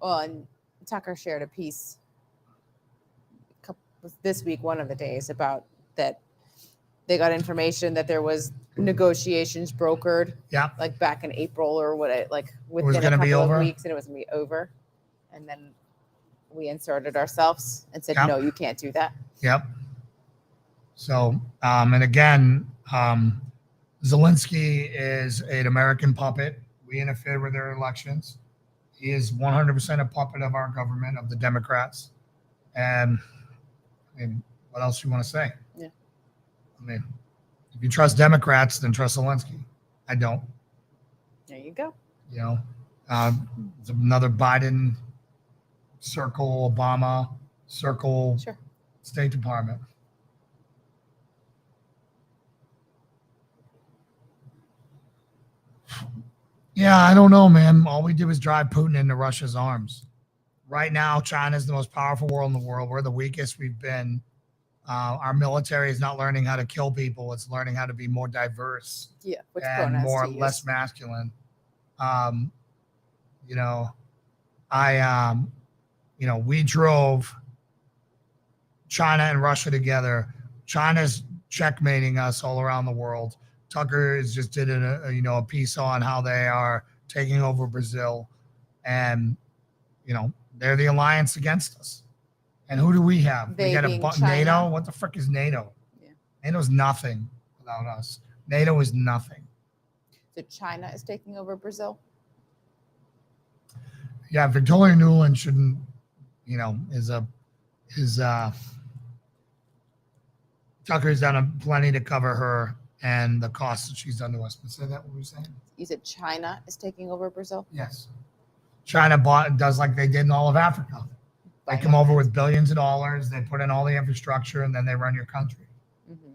Speaker 2: Well, and Tucker shared a piece this week, one of the days, about that they got information that there was negotiations brokered.
Speaker 1: Yeah.
Speaker 2: Like back in April or within a
Speaker 1: couple
Speaker 2: of weeks, and it was going to be over. And then we inserted ourselves and said, no, you can't do that.
Speaker 1: Yep. So, and again, Zelensky is an American puppet. We interfere with their elections. He is 100% a puppet of our government, of the Democrats. And what else you want to say?
Speaker 2: Yeah.
Speaker 1: If you trust Democrats, then trust Zelensky. I don't.
Speaker 2: There you go.
Speaker 1: It's another Biden circle, Obama circle,
Speaker 2: Sure.
Speaker 1: State Department. Yeah, I don't know, man. All we did was drive Putin into Russia's arms. Right now, China is the most powerful world in the world. We're the weakest we've been. Our military is not learning how to kill people. It's learning how to be more diverse
Speaker 2: Yeah, which
Speaker 1: and
Speaker 2: pronouns
Speaker 1: more
Speaker 2: to
Speaker 1: less
Speaker 2: use?
Speaker 1: masculine. Um, you know, I we drove China and Russia together. China's checkmating us all around the world. Tucker has just did a piece on how they are taking over Brazil, and they're the alliance against us. And who do we have?
Speaker 2: They
Speaker 1: We got
Speaker 2: being
Speaker 1: NATO.
Speaker 2: China.
Speaker 1: What the frick is NATO?
Speaker 2: Yeah.
Speaker 1: NATO's nothing without us. NATO is nothing.
Speaker 2: So China is taking over Brazil.
Speaker 1: Yeah, Victoria Nuland shouldn't, is Tucker's done plenty to cover her and the cost that she's done to us. But say that what we're saying?
Speaker 2: You said China is taking over Brazil.
Speaker 1: Yes. China does like they did in all of Africa. They
Speaker 2: Buying
Speaker 1: come
Speaker 2: up
Speaker 1: over
Speaker 2: land.
Speaker 1: with billions of dollars, they put in all the infrastructure, and then they run your country.
Speaker 2: Mhm.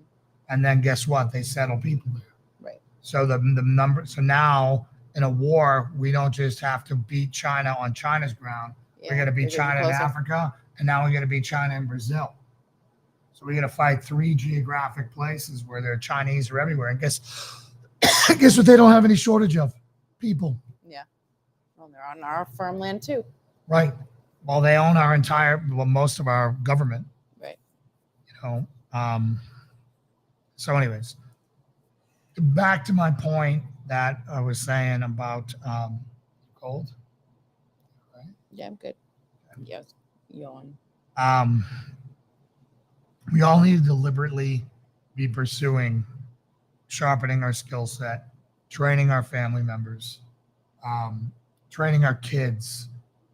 Speaker 1: And then guess what? They settle people there.
Speaker 2: Right.
Speaker 1: So the number. So now in a war, we don't just have to beat China on China's ground.
Speaker 2: Yeah,
Speaker 1: We got to beat
Speaker 2: they're getting
Speaker 1: China in
Speaker 2: closer.
Speaker 1: Africa, and now we got to beat China in Brazil. So we got to fight 3 geographic places where there are Chinese are everywhere. And guess what? They don't have any shortage of people,
Speaker 2: Yeah. Well, they're on our farmland too.
Speaker 1: right? Well, they own most of our government.
Speaker 2: Right.
Speaker 1: So anyways, back to my point that I was saying about cold. Right?
Speaker 2: Yeah, I'm good. Yes. Yawn.
Speaker 1: We all need to deliberately be pursuing sharpening our skill set, training our family members, training our kids,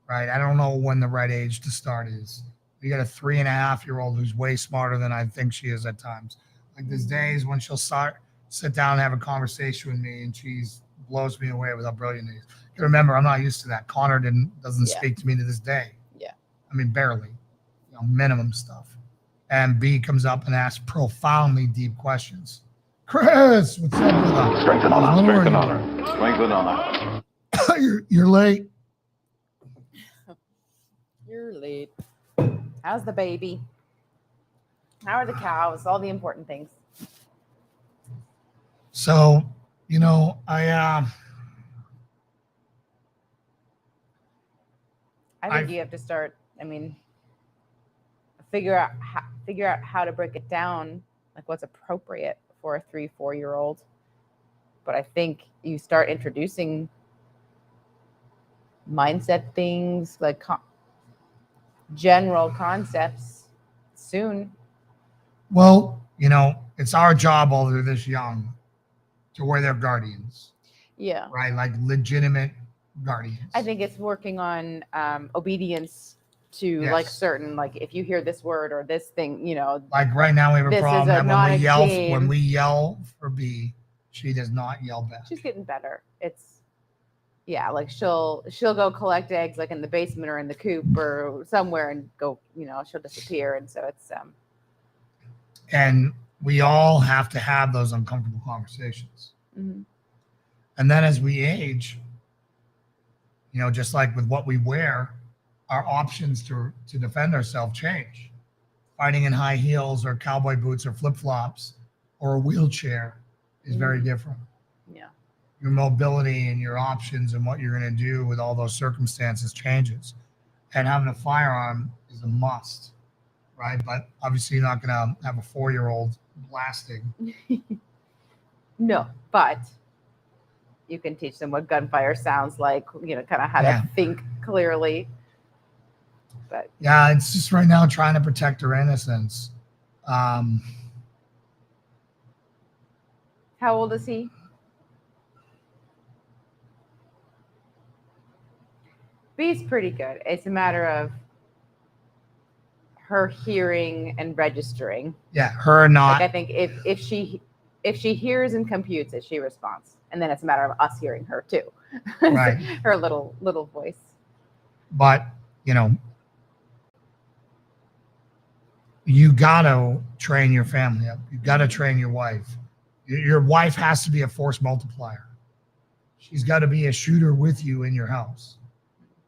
Speaker 1: right? I don't know when the right age to start is. We got a 3.5-year-old who's way smarter than I think she is at times. Like there's days when she'll sit down and have a conversation with me and she's blows me away with how brilliant she is. You remember, I'm not used to that. Connor doesn't
Speaker 2: Yeah.
Speaker 1: speak to me to this day.
Speaker 2: Yeah.
Speaker 1: I mean, barely, minimum stuff. And B comes up and asks profoundly deep questions. Chris, what's up, brother?
Speaker 3: Strength and honor.
Speaker 1: How
Speaker 3: Strength
Speaker 1: are
Speaker 3: and
Speaker 1: you?
Speaker 3: honor. Strength and honor.
Speaker 1: You're late.
Speaker 2: You're late. How's the baby? How are the cows? All the important things.
Speaker 1: So,
Speaker 2: I think you have to start. I mean, figure out how to break it down, like what's appropriate for a 3-4-year-old. But I think you start introducing mindset things, like general concepts soon.
Speaker 1: well, it's our job while they're this young to wear their guardians,
Speaker 2: Yeah.
Speaker 1: right? Like legitimate guardians.
Speaker 2: I think it's working on obedience to
Speaker 1: Yes.
Speaker 2: like certain, like if you hear this word or this thing,
Speaker 1: Like right now we have a
Speaker 2: This is
Speaker 1: problem that
Speaker 2: not
Speaker 1: when
Speaker 2: a game.
Speaker 1: we yell for B, she does not yell back.
Speaker 2: she's getting better. It's like she'll go collect eggs like in the basement or in the coop or somewhere and go, she'll disappear. And so it's
Speaker 1: And we all have to have those uncomfortable conversations.
Speaker 2: mhm.
Speaker 1: And then as we age, just like with what we wear, our options to defend ourselves change. Fighting in high heels or cowboy boots or flip-flops or a wheelchair is very different.
Speaker 2: Yeah.
Speaker 1: Your mobility and your options and what you're going to do with all those circumstances changes. And having a firearm is a must, right? But obviously you're not going to have a 4-year-old blasting.
Speaker 2: No, but you can teach them what gunfire sounds like, kind of how
Speaker 1: Yeah.
Speaker 2: to think clearly. But
Speaker 1: Yeah, it's just right now trying to protect her innocence.
Speaker 2: how old is he? B's pretty good. It's a matter of her hearing and registering.
Speaker 1: Yeah, her not.
Speaker 2: Like I think if she hears and computes it, she responds, and then it's a matter of us hearing her too.
Speaker 1: Right.
Speaker 2: Her little voice.
Speaker 1: But, you got to train your family up. You got to train your wife. Your wife has to be a force multiplier. she's got to be a shooter with you in your house.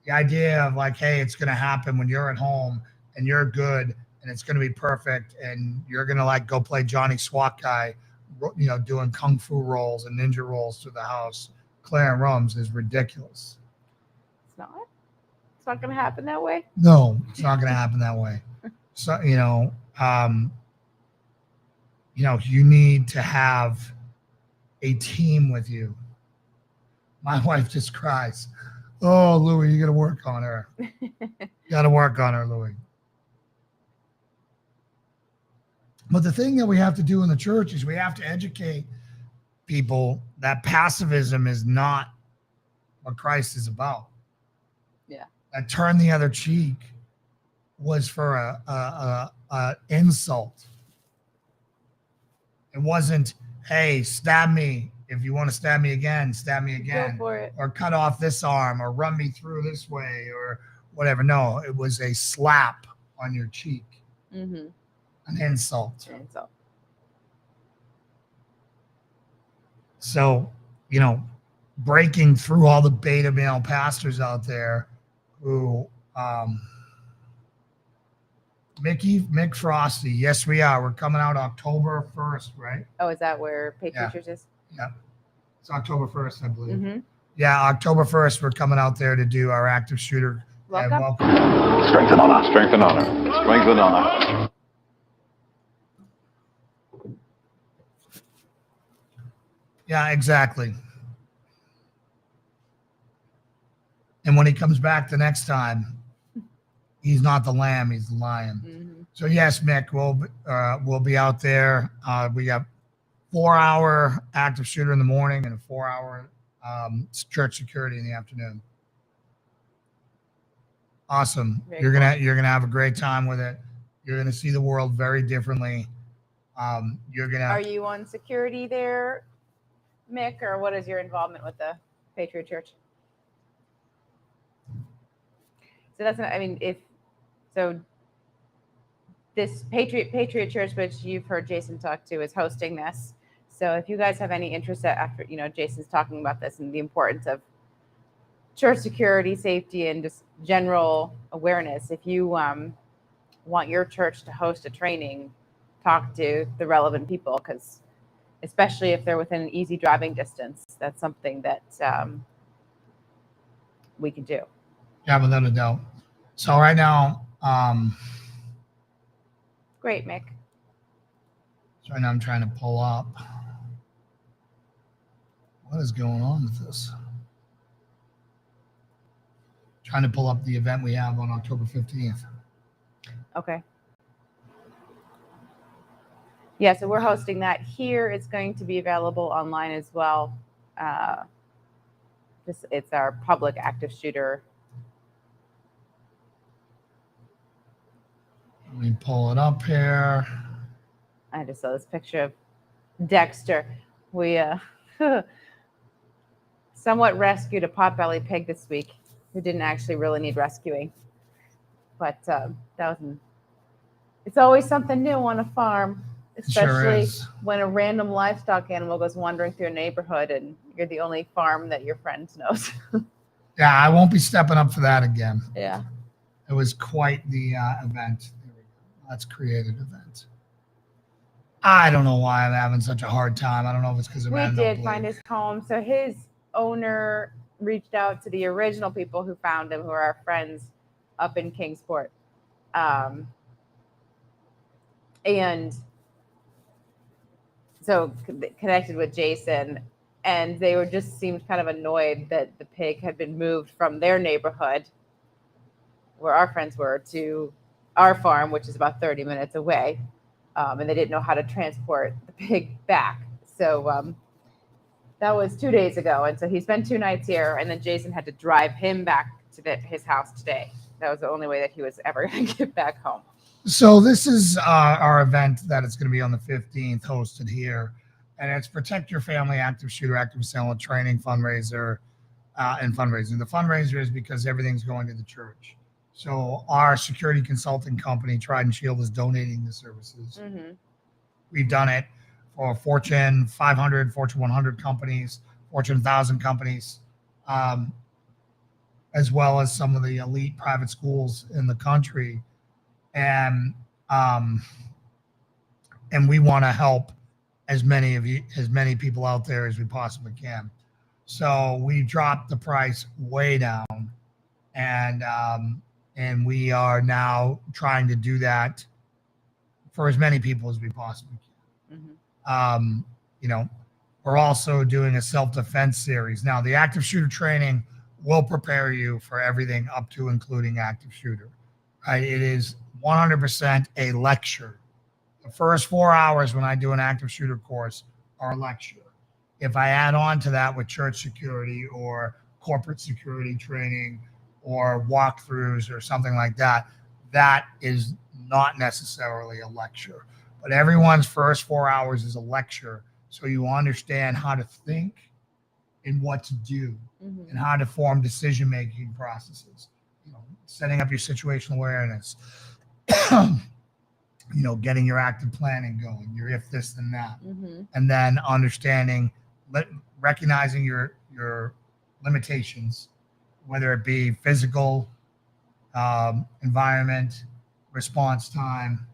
Speaker 1: The idea of like, hey, it's going to happen when you're at home and you're good and it's going to be perfect and you're going to like go play Johnny SWAT guy, doing kung fu rolls and ninja rolls through the house, clearing rooms is ridiculous.
Speaker 2: It's not. It's not going to happen that way.
Speaker 1: No, it's not going to happen that way. So, you need to have a team with you. My wife just cries. Oh, Louie, you got to work on her. Got to work on her, Louie. But the thing that we have to do in the church is we have to educate people that pacifism is not what Christ is about.
Speaker 2: Yeah.
Speaker 1: That turn the other cheek was for a insult. It wasn't, hey, stab me. If you want to stab me again, stab me again.
Speaker 2: Go for it.
Speaker 1: Or cut off this arm or run me through this way or whatever. No, it was a slap on your cheek.
Speaker 2: Mm-hmm.
Speaker 1: An insult.
Speaker 2: Insult.
Speaker 1: So, breaking through all the beta male pastors out there who, Mick Frosty, yes, we are. We're coming out October 1st, right?
Speaker 2: Oh, is that where Patriot
Speaker 1: Yeah.
Speaker 2: Church is?
Speaker 1: Yeah. It's October 1st, I believe.
Speaker 2: Mm-hmm.
Speaker 1: Yeah, October 1st, we're coming out there to do our active shooter.
Speaker 2: Welcome.
Speaker 3: Strength and honor. Strength and honor. Strength and honor.
Speaker 1: Yeah, exactly. And when he comes back the next time, he's not the lamb, he's the lion.
Speaker 2: Mm-hmm.
Speaker 1: So yes, Mick, we'll be out there. We got 4-hour active shooter in the morning and a 4-hour church security in the afternoon. Awesome.
Speaker 2: Very
Speaker 1: You're gonna have a great time with it. You're gonna see the world very differently.
Speaker 2: Are you on security there, Mick, or what is your involvement with the Patriot Church? So that's not, I mean, this Patriot Church, which you've heard Jason talk to, is hosting this. So if you guys have any interest after, Jason's talking about this and the importance of church security, safety, and just general awareness, if you want your church to host a training, talk to the relevant people, because especially if they're within an easy driving distance, that's something that we can do.
Speaker 1: Yeah, without a doubt. So right now,
Speaker 2: Great, Mick.
Speaker 1: so right now I'm trying to pull up. What is going on with this? Trying to pull up the event we have on October 15th.
Speaker 2: Okay. Yeah, so we're hosting that here. It's going to be available online as well. It's our public active shooter.
Speaker 1: Let me pull it up here.
Speaker 2: I just saw this picture of Dexter. We somewhat rescued a potbelly pig this week who didn't actually really need rescuing. But it's always something new on a farm, especially when a random livestock animal goes wandering through a neighborhood and you're the only farm that your friend knows.
Speaker 1: Yeah, I won't be stepping up for that again.
Speaker 2: Yeah.
Speaker 1: It was quite the event. There we go. That's created event. I don't know why I'm having such a hard time. I don't know if it's because of
Speaker 2: We did find his home. So his owner reached out to the original people who found him, who are our friends up in Kingsport. And so connected with Jason, and they seemed kind of annoyed that the pig had been moved from their neighborhood where our friends were to our farm, which is about 30 minutes away. And they didn't know how to transport the pig back. So that was 2 days ago. And so he spent 2 nights here, and then Jason had to drive him back to his house today. That was the only way that he was ever going to get back home. So
Speaker 1: this is our event that it's going to be on the 15th, hosted here. And it's Protect Your Family Active Shooter, Active Assailant Training Fundraiser and Fundraising. The fundraiser is because everything's going to the church. So our security consulting company, Trident Shield, is donating the services.
Speaker 2: Mm-hmm.
Speaker 1: We've done it for Fortune 500, Fortune 100 companies, Fortune 1000 companies, as well as some of the elite private schools in the country. And we want to help as many people out there as we possibly can. So we dropped the price way down, and we are now trying to do that for as many people as we possibly can.
Speaker 2: Mm-hmm.
Speaker 1: We're also doing a self-defense series. Now, the active shooter training will prepare you for everything up to including active shooter. Right? It is 100% a lecture. The first 4 hours when I do an active shooter course are a lecture. If I add on to that with church security or corporate security training or walkthroughs or something like that, that is not necessarily a lecture. But everyone's first 4 hours is a lecture, so you understand how to think and what to do,
Speaker 2: Mm-hmm.
Speaker 1: and how to form decision-making processes. Setting up your situational awareness, getting your active planning going, your if this then that,
Speaker 2: Mm-hmm.
Speaker 1: and then understanding, recognizing your limitations, whether it be physical, environment, response time,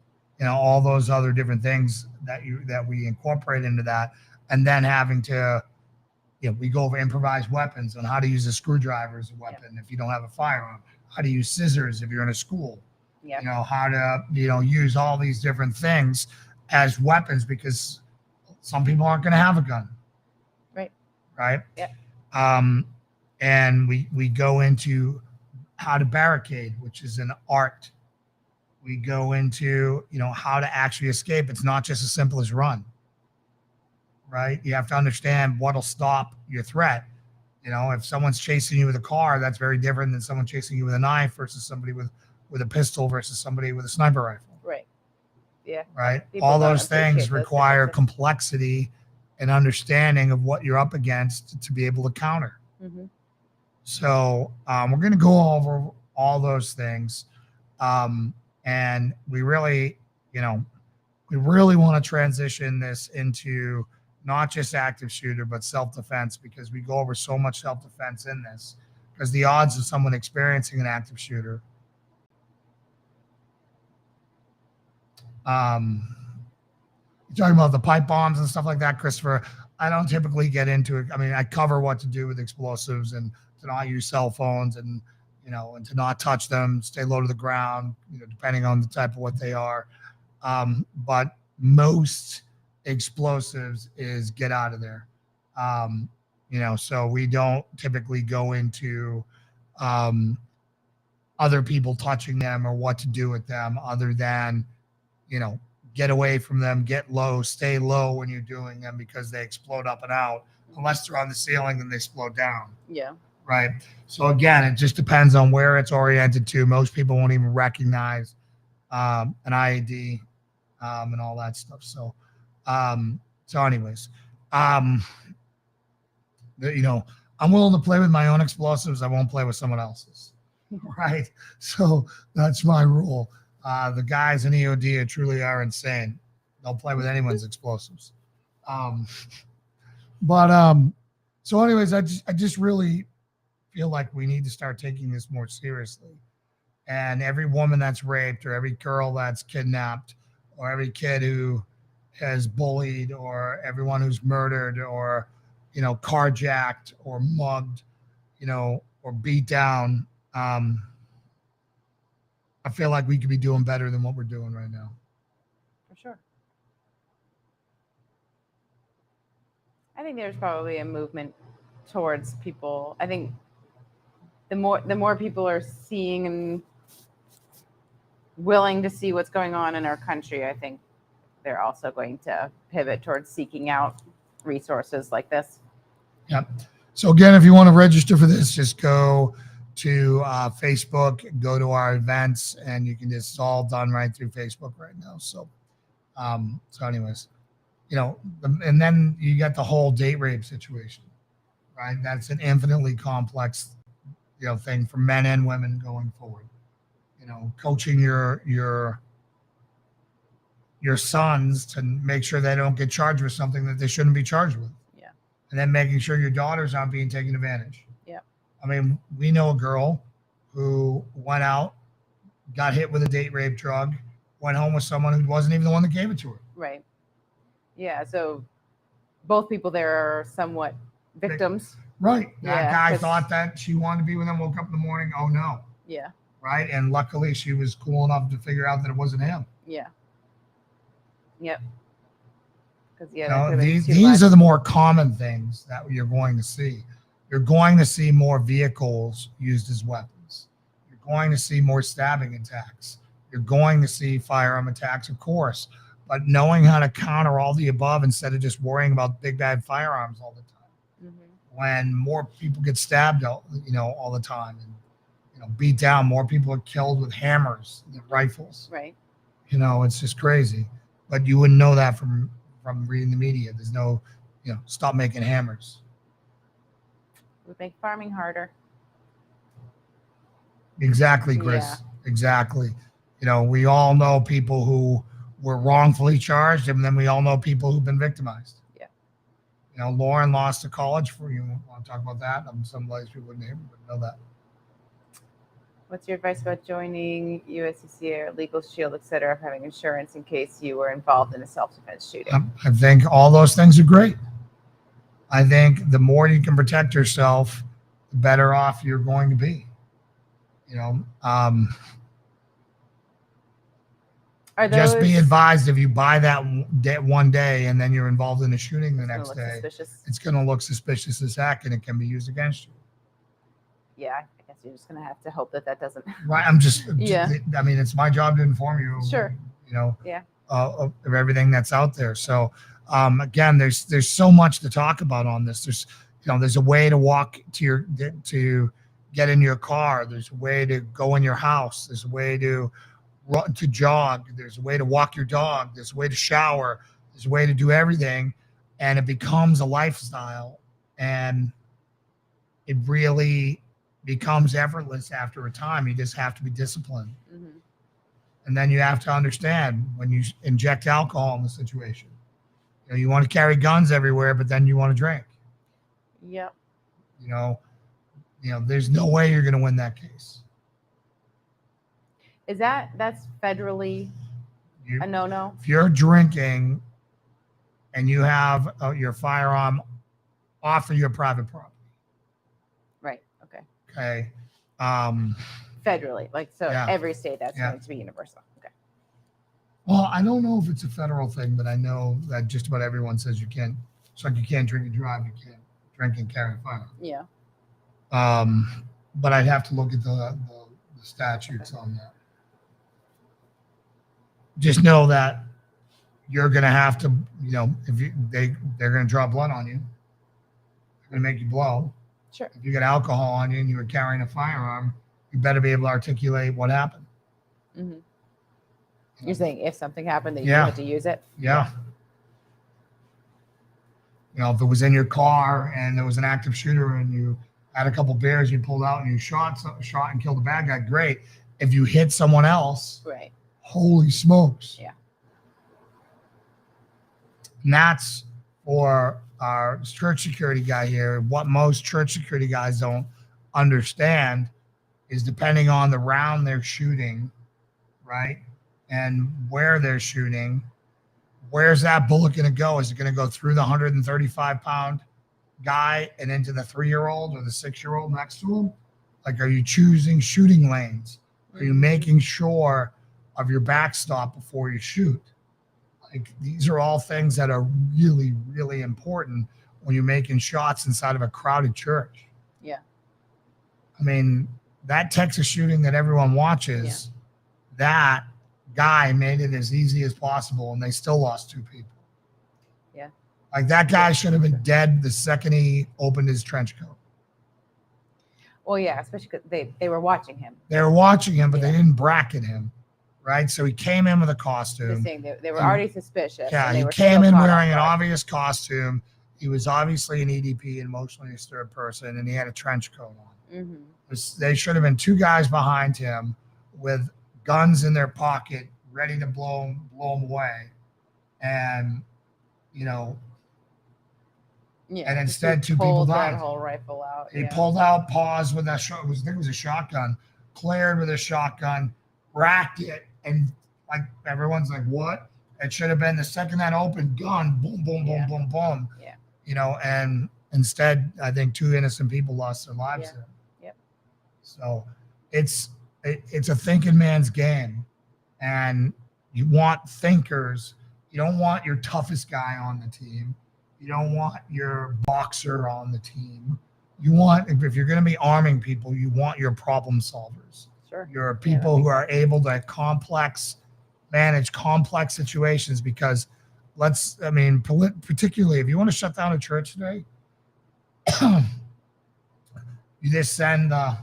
Speaker 1: all those other different things that we incorporate into that, and then having to, we go over improvised weapons on how to use a screwdriver as a weapon if you don't have a firearm, how to use scissors if you're in a school, how to use all these different things as weapons, because some people aren't going to have a gun. Right.
Speaker 2: Yeah.
Speaker 1: And we go into how to barricade, which is an art. We go into how to actually escape. It's not just as simple as run. Right. You have to understand what'll stop your threat. If someone's chasing you with a car, that's very different than someone chasing you with a knife versus somebody with a pistol versus somebody with a sniper rifle.
Speaker 2: Right. Yeah.
Speaker 1: Right.
Speaker 2: People
Speaker 1: All
Speaker 2: don't
Speaker 1: those things
Speaker 2: appreciate those
Speaker 1: require
Speaker 2: differences.
Speaker 1: complexity and understanding of what you're up against to be able to counter.
Speaker 2: Mm-hmm.
Speaker 1: So we're going to go over all those things. And we really want to transition this into not just active shooter, but self-defense, because we go over so much self-defense in this, because the odds of someone experiencing an active shooter, you're talking about the pipe bombs and stuff like that, Christopher. I don't typically get into it. I mean, I cover what to do with explosives and to not use cell phones and to not touch them, stay low to the ground, depending on the type of what they are. But most explosives is get out of there. So we don't typically go into other people touching them or what to do with them, other than, get away from them, get low, stay low when you're doing them, because they explode up and out. Unless they're on the ceiling, then they explode down.
Speaker 2: Yeah.
Speaker 1: Right. So again, it just depends on where it's oriented to. Most people won't even recognize an IED and all that stuff. So, anyways, I'm willing to play with my own explosives. I won't play with someone else's. Right. So that's my rule. The guys in EOD truly are insane. They'll play with anyone's explosives. So anyways, I just really feel like we need to start taking this more seriously. And every woman that's raped, or every girl that's kidnapped, or every kid who has bullied, or everyone who's murdered, or, carjacked or mugged, or beat down. I feel like we could be doing better than what we're doing right now.
Speaker 2: For sure. I think there's probably a movement towards people. I think the more people are seeing and willing to see what's going on in our country, I think they're also going to pivot towards seeking out resources like this.
Speaker 1: Yep. So again, if you want to register for this, just go to Facebook, go to our events, and you can just, it's all done right through Facebook right now. So, anyways, and then you got the whole date rape situation, right? That's an infinitely complex, thing for men and women going forward. Coaching your sons to make sure they don't get charged with something that they shouldn't be charged with.
Speaker 2: Yeah.
Speaker 1: and then making sure your daughters aren't being taken advantage.
Speaker 2: Yeah.
Speaker 1: I mean, we know a girl who went out, got hit with a date rape drug, went home with someone who wasn't even the one that gave it to her.
Speaker 2: Right. Yeah. So both people there are somewhat victims.
Speaker 1: Right. That
Speaker 2: Yeah,
Speaker 1: guy
Speaker 2: 'cause-
Speaker 1: thought that she wanted to be with him, woke up in the morning, oh no.
Speaker 2: Yeah.
Speaker 1: Right. And luckily she was cool enough to figure out that it wasn't him.
Speaker 2: Yeah. Yep. Because
Speaker 1: You
Speaker 2: that
Speaker 1: know,
Speaker 2: could've been
Speaker 1: these
Speaker 2: too
Speaker 1: these
Speaker 2: much.
Speaker 1: are the more common things that you're going to see. You're going to see more vehicles used as weapons. You're going to see more stabbing attacks. You're going to see firearm attacks, of course. But knowing how to counter all the above instead of just worrying about big bad firearms all the time. When more people get stabbed, all the time, and beat down, more people are killed with hammers than rifles.
Speaker 2: Right.
Speaker 1: It's just crazy. But you wouldn't know that from reading the media. There's no, stop making hammers.
Speaker 2: Would make farming harder.
Speaker 1: Exactly, Chris.
Speaker 2: Yeah.
Speaker 1: Exactly. We all know people who were wrongfully charged, and then we all know people who've been victimized.
Speaker 2: Yeah.
Speaker 1: Lauren lost to college for you. Want to talk about that? Some place we wouldn't know that.
Speaker 2: What's your advice about joining USCCA or Legal Shield, et cetera, having insurance in case you were involved in a self-defense shooting?
Speaker 1: I think all those things are great. I think the more you can protect yourself, the better off you're going to be.
Speaker 2: Are those
Speaker 1: Just be advised, if you buy that one day and then you're involved in a shooting the
Speaker 2: gonna
Speaker 1: next
Speaker 2: look
Speaker 1: day,
Speaker 2: suspicious?
Speaker 1: it's going to look suspicious as heck, and it can be used against you.
Speaker 2: Yeah, I guess you're just gonna have to hope that doesn't.
Speaker 1: Right? I'm just.
Speaker 2: Yeah.
Speaker 1: I mean, it's my job to inform you.
Speaker 2: Sure. Yeah.
Speaker 1: Of everything that's out there. So, again, there's so much to talk about on this. There's a way to walk to get in your car. There's a way to go in your house. There's a way to run, to jog. There's a way to walk your dog. There's a way to shower. There's a way to do everything, and it becomes a lifestyle, and it really becomes effortless after a time. You just have to be disciplined.
Speaker 2: Mm-hmm.
Speaker 1: And then you have to understand when you inject alcohol in the situation. You want to carry guns everywhere, but then you want to drink.
Speaker 2: Yep.
Speaker 1: There's no way you're going to win that case.
Speaker 2: That's federally a no-no?
Speaker 1: If you're drinking and you have your firearm off of your private property.
Speaker 2: Right. Okay.
Speaker 1: Okay.
Speaker 2: Federally,
Speaker 1: Yeah.
Speaker 2: every state that's
Speaker 1: Yeah.
Speaker 2: going to be universal. Okay.
Speaker 1: Well, I don't know if it's a federal thing, but I know that just about everyone says you can't. It's like you can't drink and drive. You can't drink and carry a firearm.
Speaker 2: Yeah.
Speaker 1: But I'd have to look at the statutes on that. Just know that you're going to have to, if they're going to draw blood on you, they're going to make you blow.
Speaker 2: Sure.
Speaker 1: If you got alcohol on you and you were carrying a firearm, you better be able to articulate what happened.
Speaker 2: Mm-hmm. You're saying if something happened that you
Speaker 1: Yeah.
Speaker 2: had to use it?
Speaker 1: Yeah. If it was in your car and there was an active shooter and you had a couple beers, you pulled out and you shot and killed a bad guy, great. If you hit someone else,
Speaker 2: Right.
Speaker 1: holy smokes.
Speaker 2: Yeah.
Speaker 1: And that's for our church security guy here. What most church security guys don't understand is, depending on the round they're shooting, right, and where they're shooting, where's that bullet going to go? Is it going to go through the 135-pound guy and into the 3-year-old or the 6-year-old next to him? Like, are you choosing shooting lanes? Are you making sure of your backstop before you shoot? Like, these are all things that are really, really important when you're making shots inside of a crowded church.
Speaker 2: Yeah.
Speaker 1: I mean, that Texas shooting that everyone watches, that guy made it as easy as possible, and they still lost 2 people.
Speaker 2: Yeah.
Speaker 1: Like, that guy should have been dead the second he opened his trench coat.
Speaker 2: Well, yeah, especially because they were watching him.
Speaker 1: They were watching him, but they
Speaker 2: Yeah.
Speaker 1: didn't bracket him, right? So he came in with a
Speaker 2: They're
Speaker 1: costume.
Speaker 2: saying they were already suspicious.
Speaker 1: Yeah,
Speaker 2: and they
Speaker 1: he
Speaker 2: were
Speaker 1: came
Speaker 2: still
Speaker 1: in
Speaker 2: caught
Speaker 1: wearing
Speaker 2: off
Speaker 1: an
Speaker 2: guard.
Speaker 1: obvious costume. He was obviously an EDP, emotionally disturbed person, and he had a trench coat on.
Speaker 2: Mm-hmm.
Speaker 1: They should have been 2 guys behind him with guns in their pocket, ready to blow him away. And,
Speaker 2: Yeah.
Speaker 1: And
Speaker 2: just
Speaker 1: instead,
Speaker 2: he
Speaker 1: 2 people
Speaker 2: pulled that
Speaker 1: died.
Speaker 2: whole rifle out.
Speaker 1: He
Speaker 2: Yeah.
Speaker 1: pulled out, paused with that shot. I think it was a shotgun, cleared with a shotgun, racked it, and like everyone's like, "What?" It should have been the second that opened, gun, boom, boom, boom,
Speaker 2: Yeah.
Speaker 1: boom, boom.
Speaker 2: Yeah.
Speaker 1: You know, and instead, I think 2 innocent people lost their lives
Speaker 2: Yeah.
Speaker 1: there.
Speaker 2: Yep.
Speaker 1: So it's a thinking man's game, and you want thinkers. You don't want your toughest guy on the team. You don't want your boxer on the team. You want, if you're going to be arming people, you want your problem solvers.
Speaker 2: Sure.
Speaker 1: Your people who are able to manage complex situations, because particularly if you want to shut down a church today, you just send the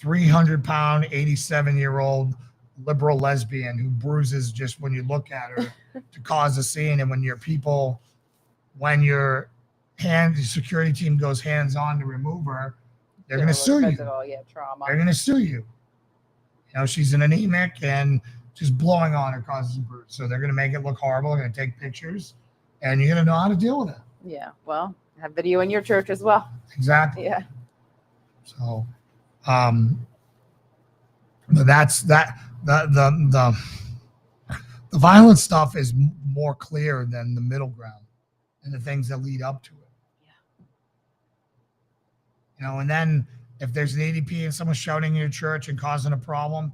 Speaker 1: 300-pound, 87-year-old liberal lesbian who bruises just when you look at her to cause a scene. And when your security team goes hands-on to remove her, they're going to sue you.
Speaker 2: Trauma.
Speaker 1: They're going to sue you. You know, she's an anemic and just blowing on her causes a bruise. So they're going to make it look horrible. They're going to take pictures, and you're going to know how to deal with it.
Speaker 2: Yeah. Well, have video in your church as well.
Speaker 1: Exactly.
Speaker 2: Yeah.
Speaker 1: So, but that's that. The violent stuff is more clear than the middle ground and the things that lead up to it.
Speaker 2: Yeah.
Speaker 1: You know, and then if there's an ADP and someone's shouting in your church and causing a problem,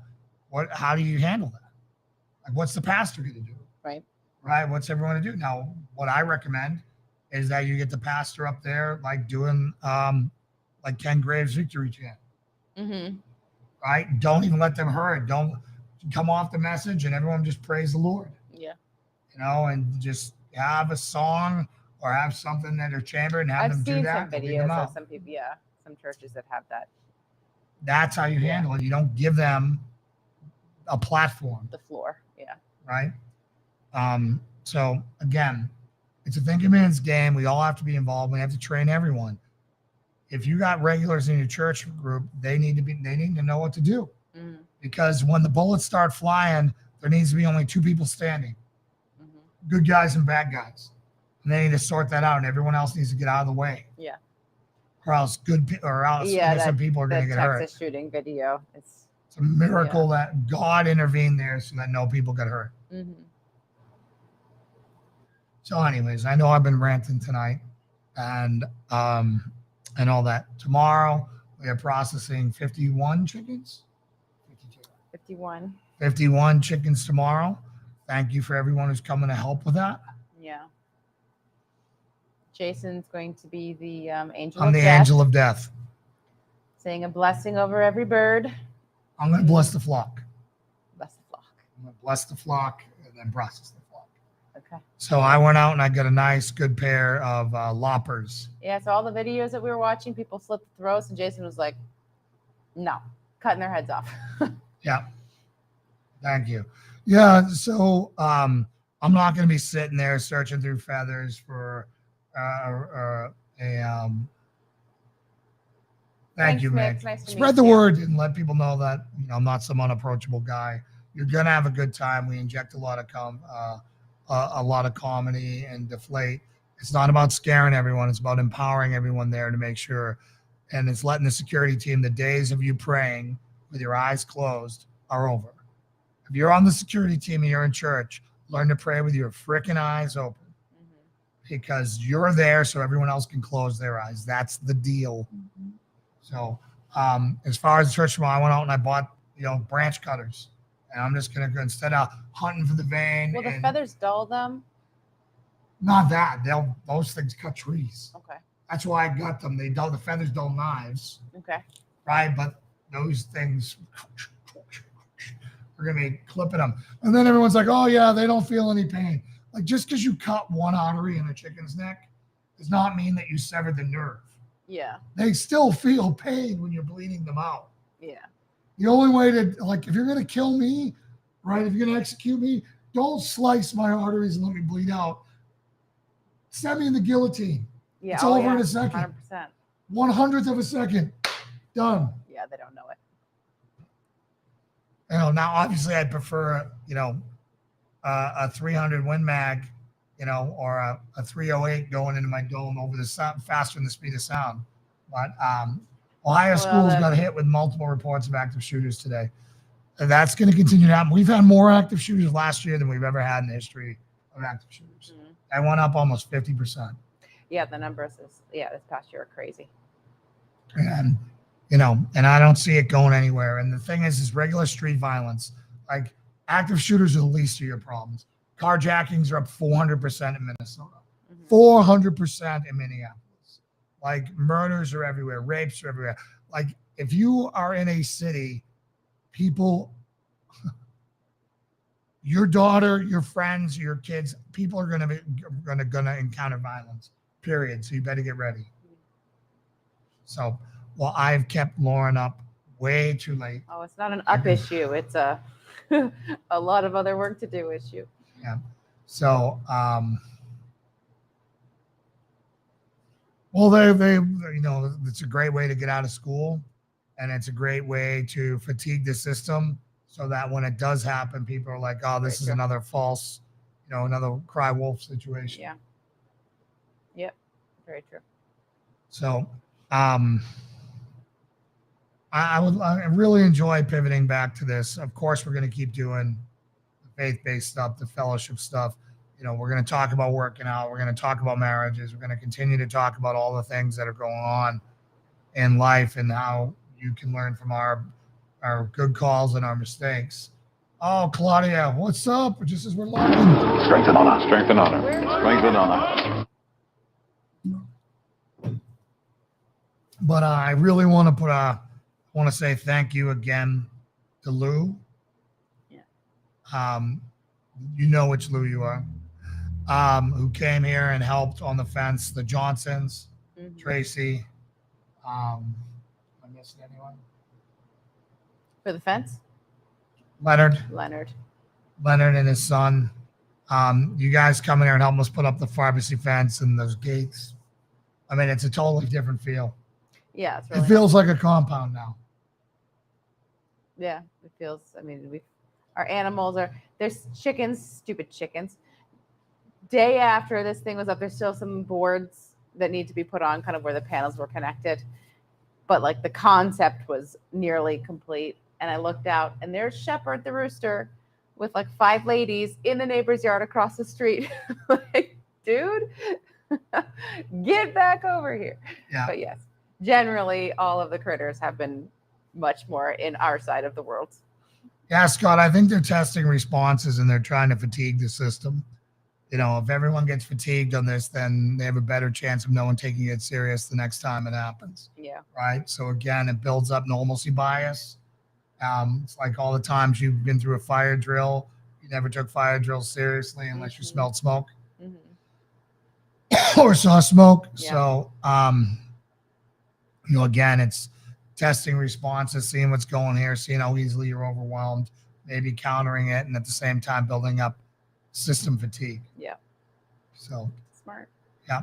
Speaker 1: how do you handle that? Like, what's the pastor going to do?
Speaker 2: Right.
Speaker 1: Right. What's everyone to do? Now, what I recommend is that you get the pastor up there, like doing, like Ken Graves' victory chant.
Speaker 2: Mm-hmm.
Speaker 1: Right. Don't even let them hear it. Don't come off the message, and everyone just praise the Lord.
Speaker 2: Yeah.
Speaker 1: You know, and just have a song or have something that are chambered and have them do that.
Speaker 2: I've seen some videos of some people, some churches that have that.
Speaker 1: That's how you handle it. You don't give them a platform.
Speaker 2: The floor. Yeah.
Speaker 1: Right. So again, it's a thinking man's game. We all have to be involved. We have to train everyone. If you got regulars in your church group, they need to know what to do.
Speaker 2: Mm-hmm.
Speaker 1: Because when the bullets start flying, there needs to be only 2 people standing,
Speaker 2: Mm-hmm.
Speaker 1: good guys and bad guys. And they need to sort that out, and everyone else needs to get out of the way.
Speaker 2: Yeah.
Speaker 1: Or else innocent people are going to get hurt.
Speaker 2: Texas shooting video. It's
Speaker 1: a miracle that God intervened there so that no people got hurt.
Speaker 2: Mm-hmm.
Speaker 1: So anyways, I know I've been ranting tonight and all that. Tomorrow we are processing 51 chickens.
Speaker 2: 51.
Speaker 1: 51 chickens tomorrow. Thank you for everyone who's coming to help with that.
Speaker 2: Yeah. Jason's going to be the angel
Speaker 1: I'm
Speaker 2: of
Speaker 1: the
Speaker 2: death,
Speaker 1: angel of death.
Speaker 2: saying a blessing over every bird.
Speaker 1: I'm going to bless the flock.
Speaker 2: Bless the flock.
Speaker 1: I'm going to bless the flock and then process the flock.
Speaker 2: Okay.
Speaker 1: So I went out and I got a nice, good pair of loppers.
Speaker 2: Yeah, so all the videos that we were watching, people slit the throats, and Jason was like, no, cutting their heads off.
Speaker 1: Yeah. Thank you. Yeah. So I'm not going to be sitting there searching through feathers for Thank you, Mick.
Speaker 2: Nice to
Speaker 1: Spread
Speaker 2: meet
Speaker 1: the
Speaker 2: you.
Speaker 1: word and let people know that I'm not some unapproachable guy. You're going to have a good time. We inject a lot of comedy and deflate. It's not about scaring everyone. It's about empowering everyone there to make sure. And it's letting the security team, the days of you praying with your eyes closed are over. If you're on the security team and you're in church, learn to pray with your freaking eyes open.
Speaker 2: Mm-hmm.
Speaker 1: Because you're there so everyone else can close their eyes. That's the deal.
Speaker 2: Mm-hmm.
Speaker 1: So as far as the church tomorrow, I went out and I bought, branch cutters. And I'm just going to, instead of hunting for the vein.
Speaker 2: Will the feathers dull them?
Speaker 1: Not that. Those things cut trees.
Speaker 2: Okay.
Speaker 1: That's why I got them. The feathers dull knives.
Speaker 2: Okay.
Speaker 1: Right? But those things are going to be clipping them. And then everyone's like, oh, yeah, they don't feel any pain. Like, just because you cut one artery in a chicken's neck does not mean that you severed the nerve.
Speaker 2: Yeah.
Speaker 1: They still feel pain when you're bleeding them out.
Speaker 2: Yeah.
Speaker 1: The only way to, if you're going to kill me, right, if you're going to execute me, don't slice my arteries and let me bleed out. Send me in the guillotine.
Speaker 2: Yeah.
Speaker 1: It's over in a second.
Speaker 2: 100%.
Speaker 1: 1/100th of a second. Done.
Speaker 2: Yeah, they don't know it.
Speaker 1: Now obviously I'd prefer, a 300 Win Mag, or a 308 going into my dome over the sound faster than the speed of sound. But Ohio schools got hit with multiple reports of active shooters today. And that's going to continue to happen. We've had more active shooters last year than we've ever had in the history of active shooters. I went up almost 50%.
Speaker 2: Yeah, the numbers this past year are crazy.
Speaker 1: And and I don't see it going anywhere. And the thing is regular street violence, like active shooters are the least of your problems. Carjackings are up 400% in Minnesota, 400% in Minneapolis. Like murders are everywhere, rapes are everywhere. Like if you are in a city, people, your daughter, your friends, your kids, people are gonna encounter violence. Period. So you better get ready. So, well, I've kept Lauren up way too late.
Speaker 2: Oh, it's not an up issue. It's a a lot of other work to do issue.
Speaker 1: Yeah. So, well, they it's a great way to get out of school, and it's a great way to fatigue the system, so that when it does happen, people are like, "Oh, this is another false, another cry wolf situation."
Speaker 2: Yeah. Yep. Very true.
Speaker 1: So, I really enjoy pivoting back to this. Of course, we're going to keep doing the faith-based stuff, the fellowship stuff. We're going to talk about working out. We're going to talk about marriages. We're going to continue to talk about all the things that are going on in life and how you can learn from our good calls and our mistakes. Oh, Claudia, what's up? Just as we're logging.
Speaker 3: Strength and honor. Strength and honor. Strength and honor.
Speaker 1: But I really want to say thank you again to Lou.
Speaker 2: Yeah.
Speaker 1: You know which Lou you are. Who came here and helped on the fence, the Johnsons, Tracy. I missed anyone?
Speaker 2: For the fence?
Speaker 1: Leonard and his son. You guys come in here and help us put up the pharmacy fence and those gates. I mean, it's a totally different feel.
Speaker 2: Yeah, it's really
Speaker 1: it feels like a compound now.
Speaker 2: Yeah, it feels. I mean, our animals there's chickens, stupid chickens. Day after this thing was up, there's still some boards that need to be put on, kind of where the panels were connected. But like the concept was nearly complete. And I looked out, and there's Shepherd the rooster with like 5 ladies in the neighbor's yard across the street. Like, dude, get back over here.
Speaker 1: Yeah.
Speaker 2: But yes, generally all of the critters have been much more in our side of the world.
Speaker 1: Yeah, Scott, I think they're testing responses and they're trying to fatigue the system. If everyone gets fatigued on this, then they have a better chance of no one taking it serious the next time it happens.
Speaker 2: Yeah.
Speaker 1: Right. So again, it builds up normalcy bias. It's like all the times you've been through a fire drill, you never took fire drills seriously unless you smelled smoke or saw smoke.
Speaker 2: Yeah.
Speaker 1: So, again, it's testing responses, seeing what's going here, seeing how easily you're overwhelmed, maybe countering it, and at the same time building up system fatigue.
Speaker 2: Yeah.
Speaker 1: So
Speaker 2: smart.
Speaker 1: Yeah.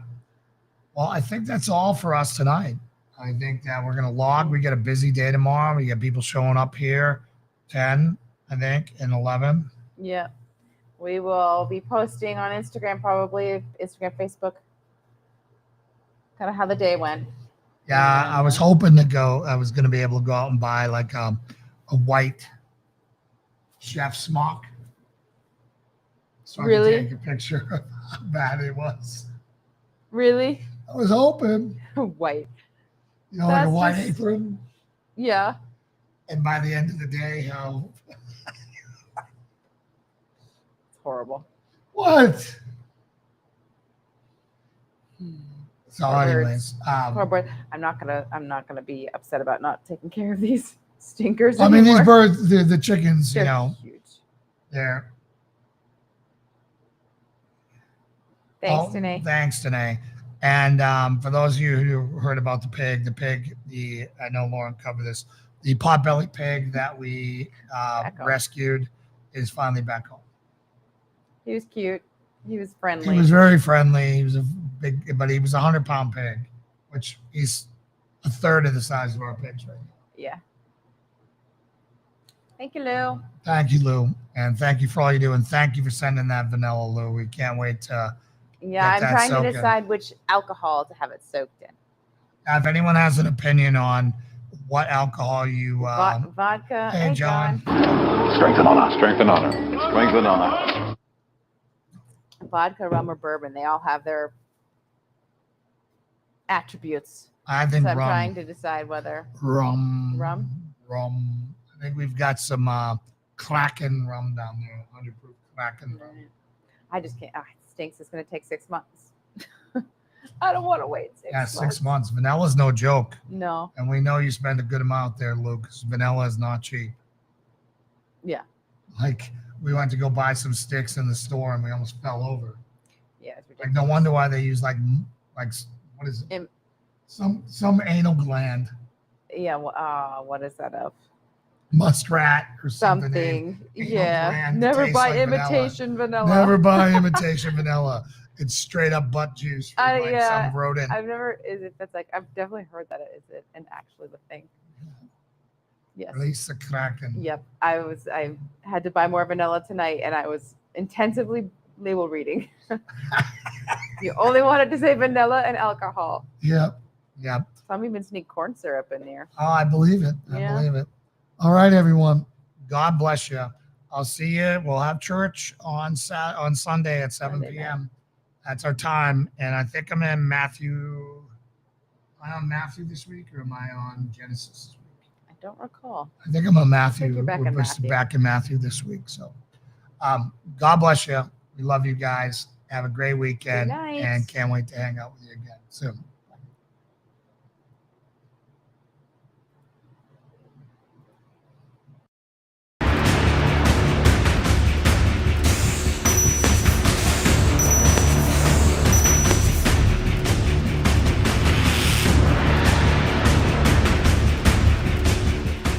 Speaker 1: Well, I think that's all for us tonight. I think that we're going to log. We got a busy day tomorrow. We got people showing up here, 10, I think, and 11.
Speaker 2: Yeah. We will be posting on Instagram, probably Instagram, Facebook, kind of how the day went.
Speaker 1: Yeah, I was hoping to go. I was going to be able to go out and buy like a white chef smock. So
Speaker 2: Really?
Speaker 1: I could take a picture of how bad it was.
Speaker 2: Really?
Speaker 1: I was hoping.
Speaker 2: White.
Speaker 1: Like a white apron.
Speaker 2: Yeah.
Speaker 1: And by the end of the day, how
Speaker 2: it's horrible.
Speaker 1: What? So, anyways,
Speaker 2: I'm not gonna be upset about not taking care of these stinkers.
Speaker 1: I mean,
Speaker 2: anymore.
Speaker 1: these birds, the chickens,
Speaker 2: They're huge.
Speaker 1: They're.
Speaker 2: Thanks, Danae.
Speaker 1: Thanks, Danae. And for those of you who heard about the pig, I know Lauren covered this, the potbelly pig that we rescued is finally back home.
Speaker 2: He was cute. He was friendly.
Speaker 1: He was very friendly. He was but he was a 100-pound pig, which he's a third of the size of our pigs right now.
Speaker 2: Yeah. Thank you, Lou.
Speaker 1: Thank you, Lou. And thank you for all you do. And thank you for sending that vanilla, Lou. We can't wait to.
Speaker 2: Yeah, I'm
Speaker 1: that
Speaker 2: trying to
Speaker 1: soaking.
Speaker 2: decide which alcohol to have it soaked in.
Speaker 1: If anyone has an opinion on what alcohol you.
Speaker 2: Vodka.
Speaker 1: Hey, John.
Speaker 3: Strength and honor. Strength and honor. Strength and honor.
Speaker 2: Vodka, rum, or bourbon. They all have their attributes.
Speaker 1: I think
Speaker 2: So I'm
Speaker 1: rum.
Speaker 2: trying to decide whether
Speaker 1: Rum.
Speaker 2: Rum?
Speaker 1: I think we've got some Kraken rum down there. 100 proof Kraken rum.
Speaker 2: I just can't. It stinks. It's going to take 6 months. I don't want to wait 6 months.
Speaker 1: 6 months. Vanilla's no joke.
Speaker 2: No.
Speaker 1: And we know you spend a good amount there, Luke, because vanilla is not cheap.
Speaker 2: Yeah.
Speaker 1: Like, we went to go buy some sticks in the store and we almost fell over.
Speaker 2: Yeah, it's
Speaker 1: Like,
Speaker 2: ridiculous.
Speaker 1: no wonder why they use like what is it? Some anal gland,
Speaker 2: Yeah. What is that of?
Speaker 1: muskrat or something.
Speaker 2: Something.
Speaker 1: Anal
Speaker 2: Yeah.
Speaker 1: gland
Speaker 2: Never
Speaker 1: tastes
Speaker 2: buy
Speaker 1: like vanilla.
Speaker 2: imitation vanilla.
Speaker 1: Never buy imitation vanilla. It's straight up butt juice from like
Speaker 2: yeah,
Speaker 1: some rodent.
Speaker 2: I've never. Is it? That's like. I've definitely heard that. Is it? And actually, the thing. Yes.
Speaker 1: Release the Kraken.
Speaker 2: Yep. I had to buy more vanilla tonight, and I was intensively label reading. You only wanted to say vanilla and alcohol.
Speaker 1: Yep.
Speaker 2: Some even sneak corn syrup in there.
Speaker 1: Oh, I believe it. I believe it. All right, everyone. God bless you. I'll see you. We'll have church on Sunday at 7
Speaker 2: Sunday
Speaker 1: p.m. That's our time. And I think I'm in Matthew. Am I on Matthew this week or am I on Genesis this week?
Speaker 2: I don't recall.
Speaker 1: I think I'm on Matthew.
Speaker 2: you're back in Matthew.
Speaker 1: Back in Matthew this week. So God bless you. We love you guys. Have a great weekend.
Speaker 2: Good night.
Speaker 1: And can't wait to hang out with you again soon.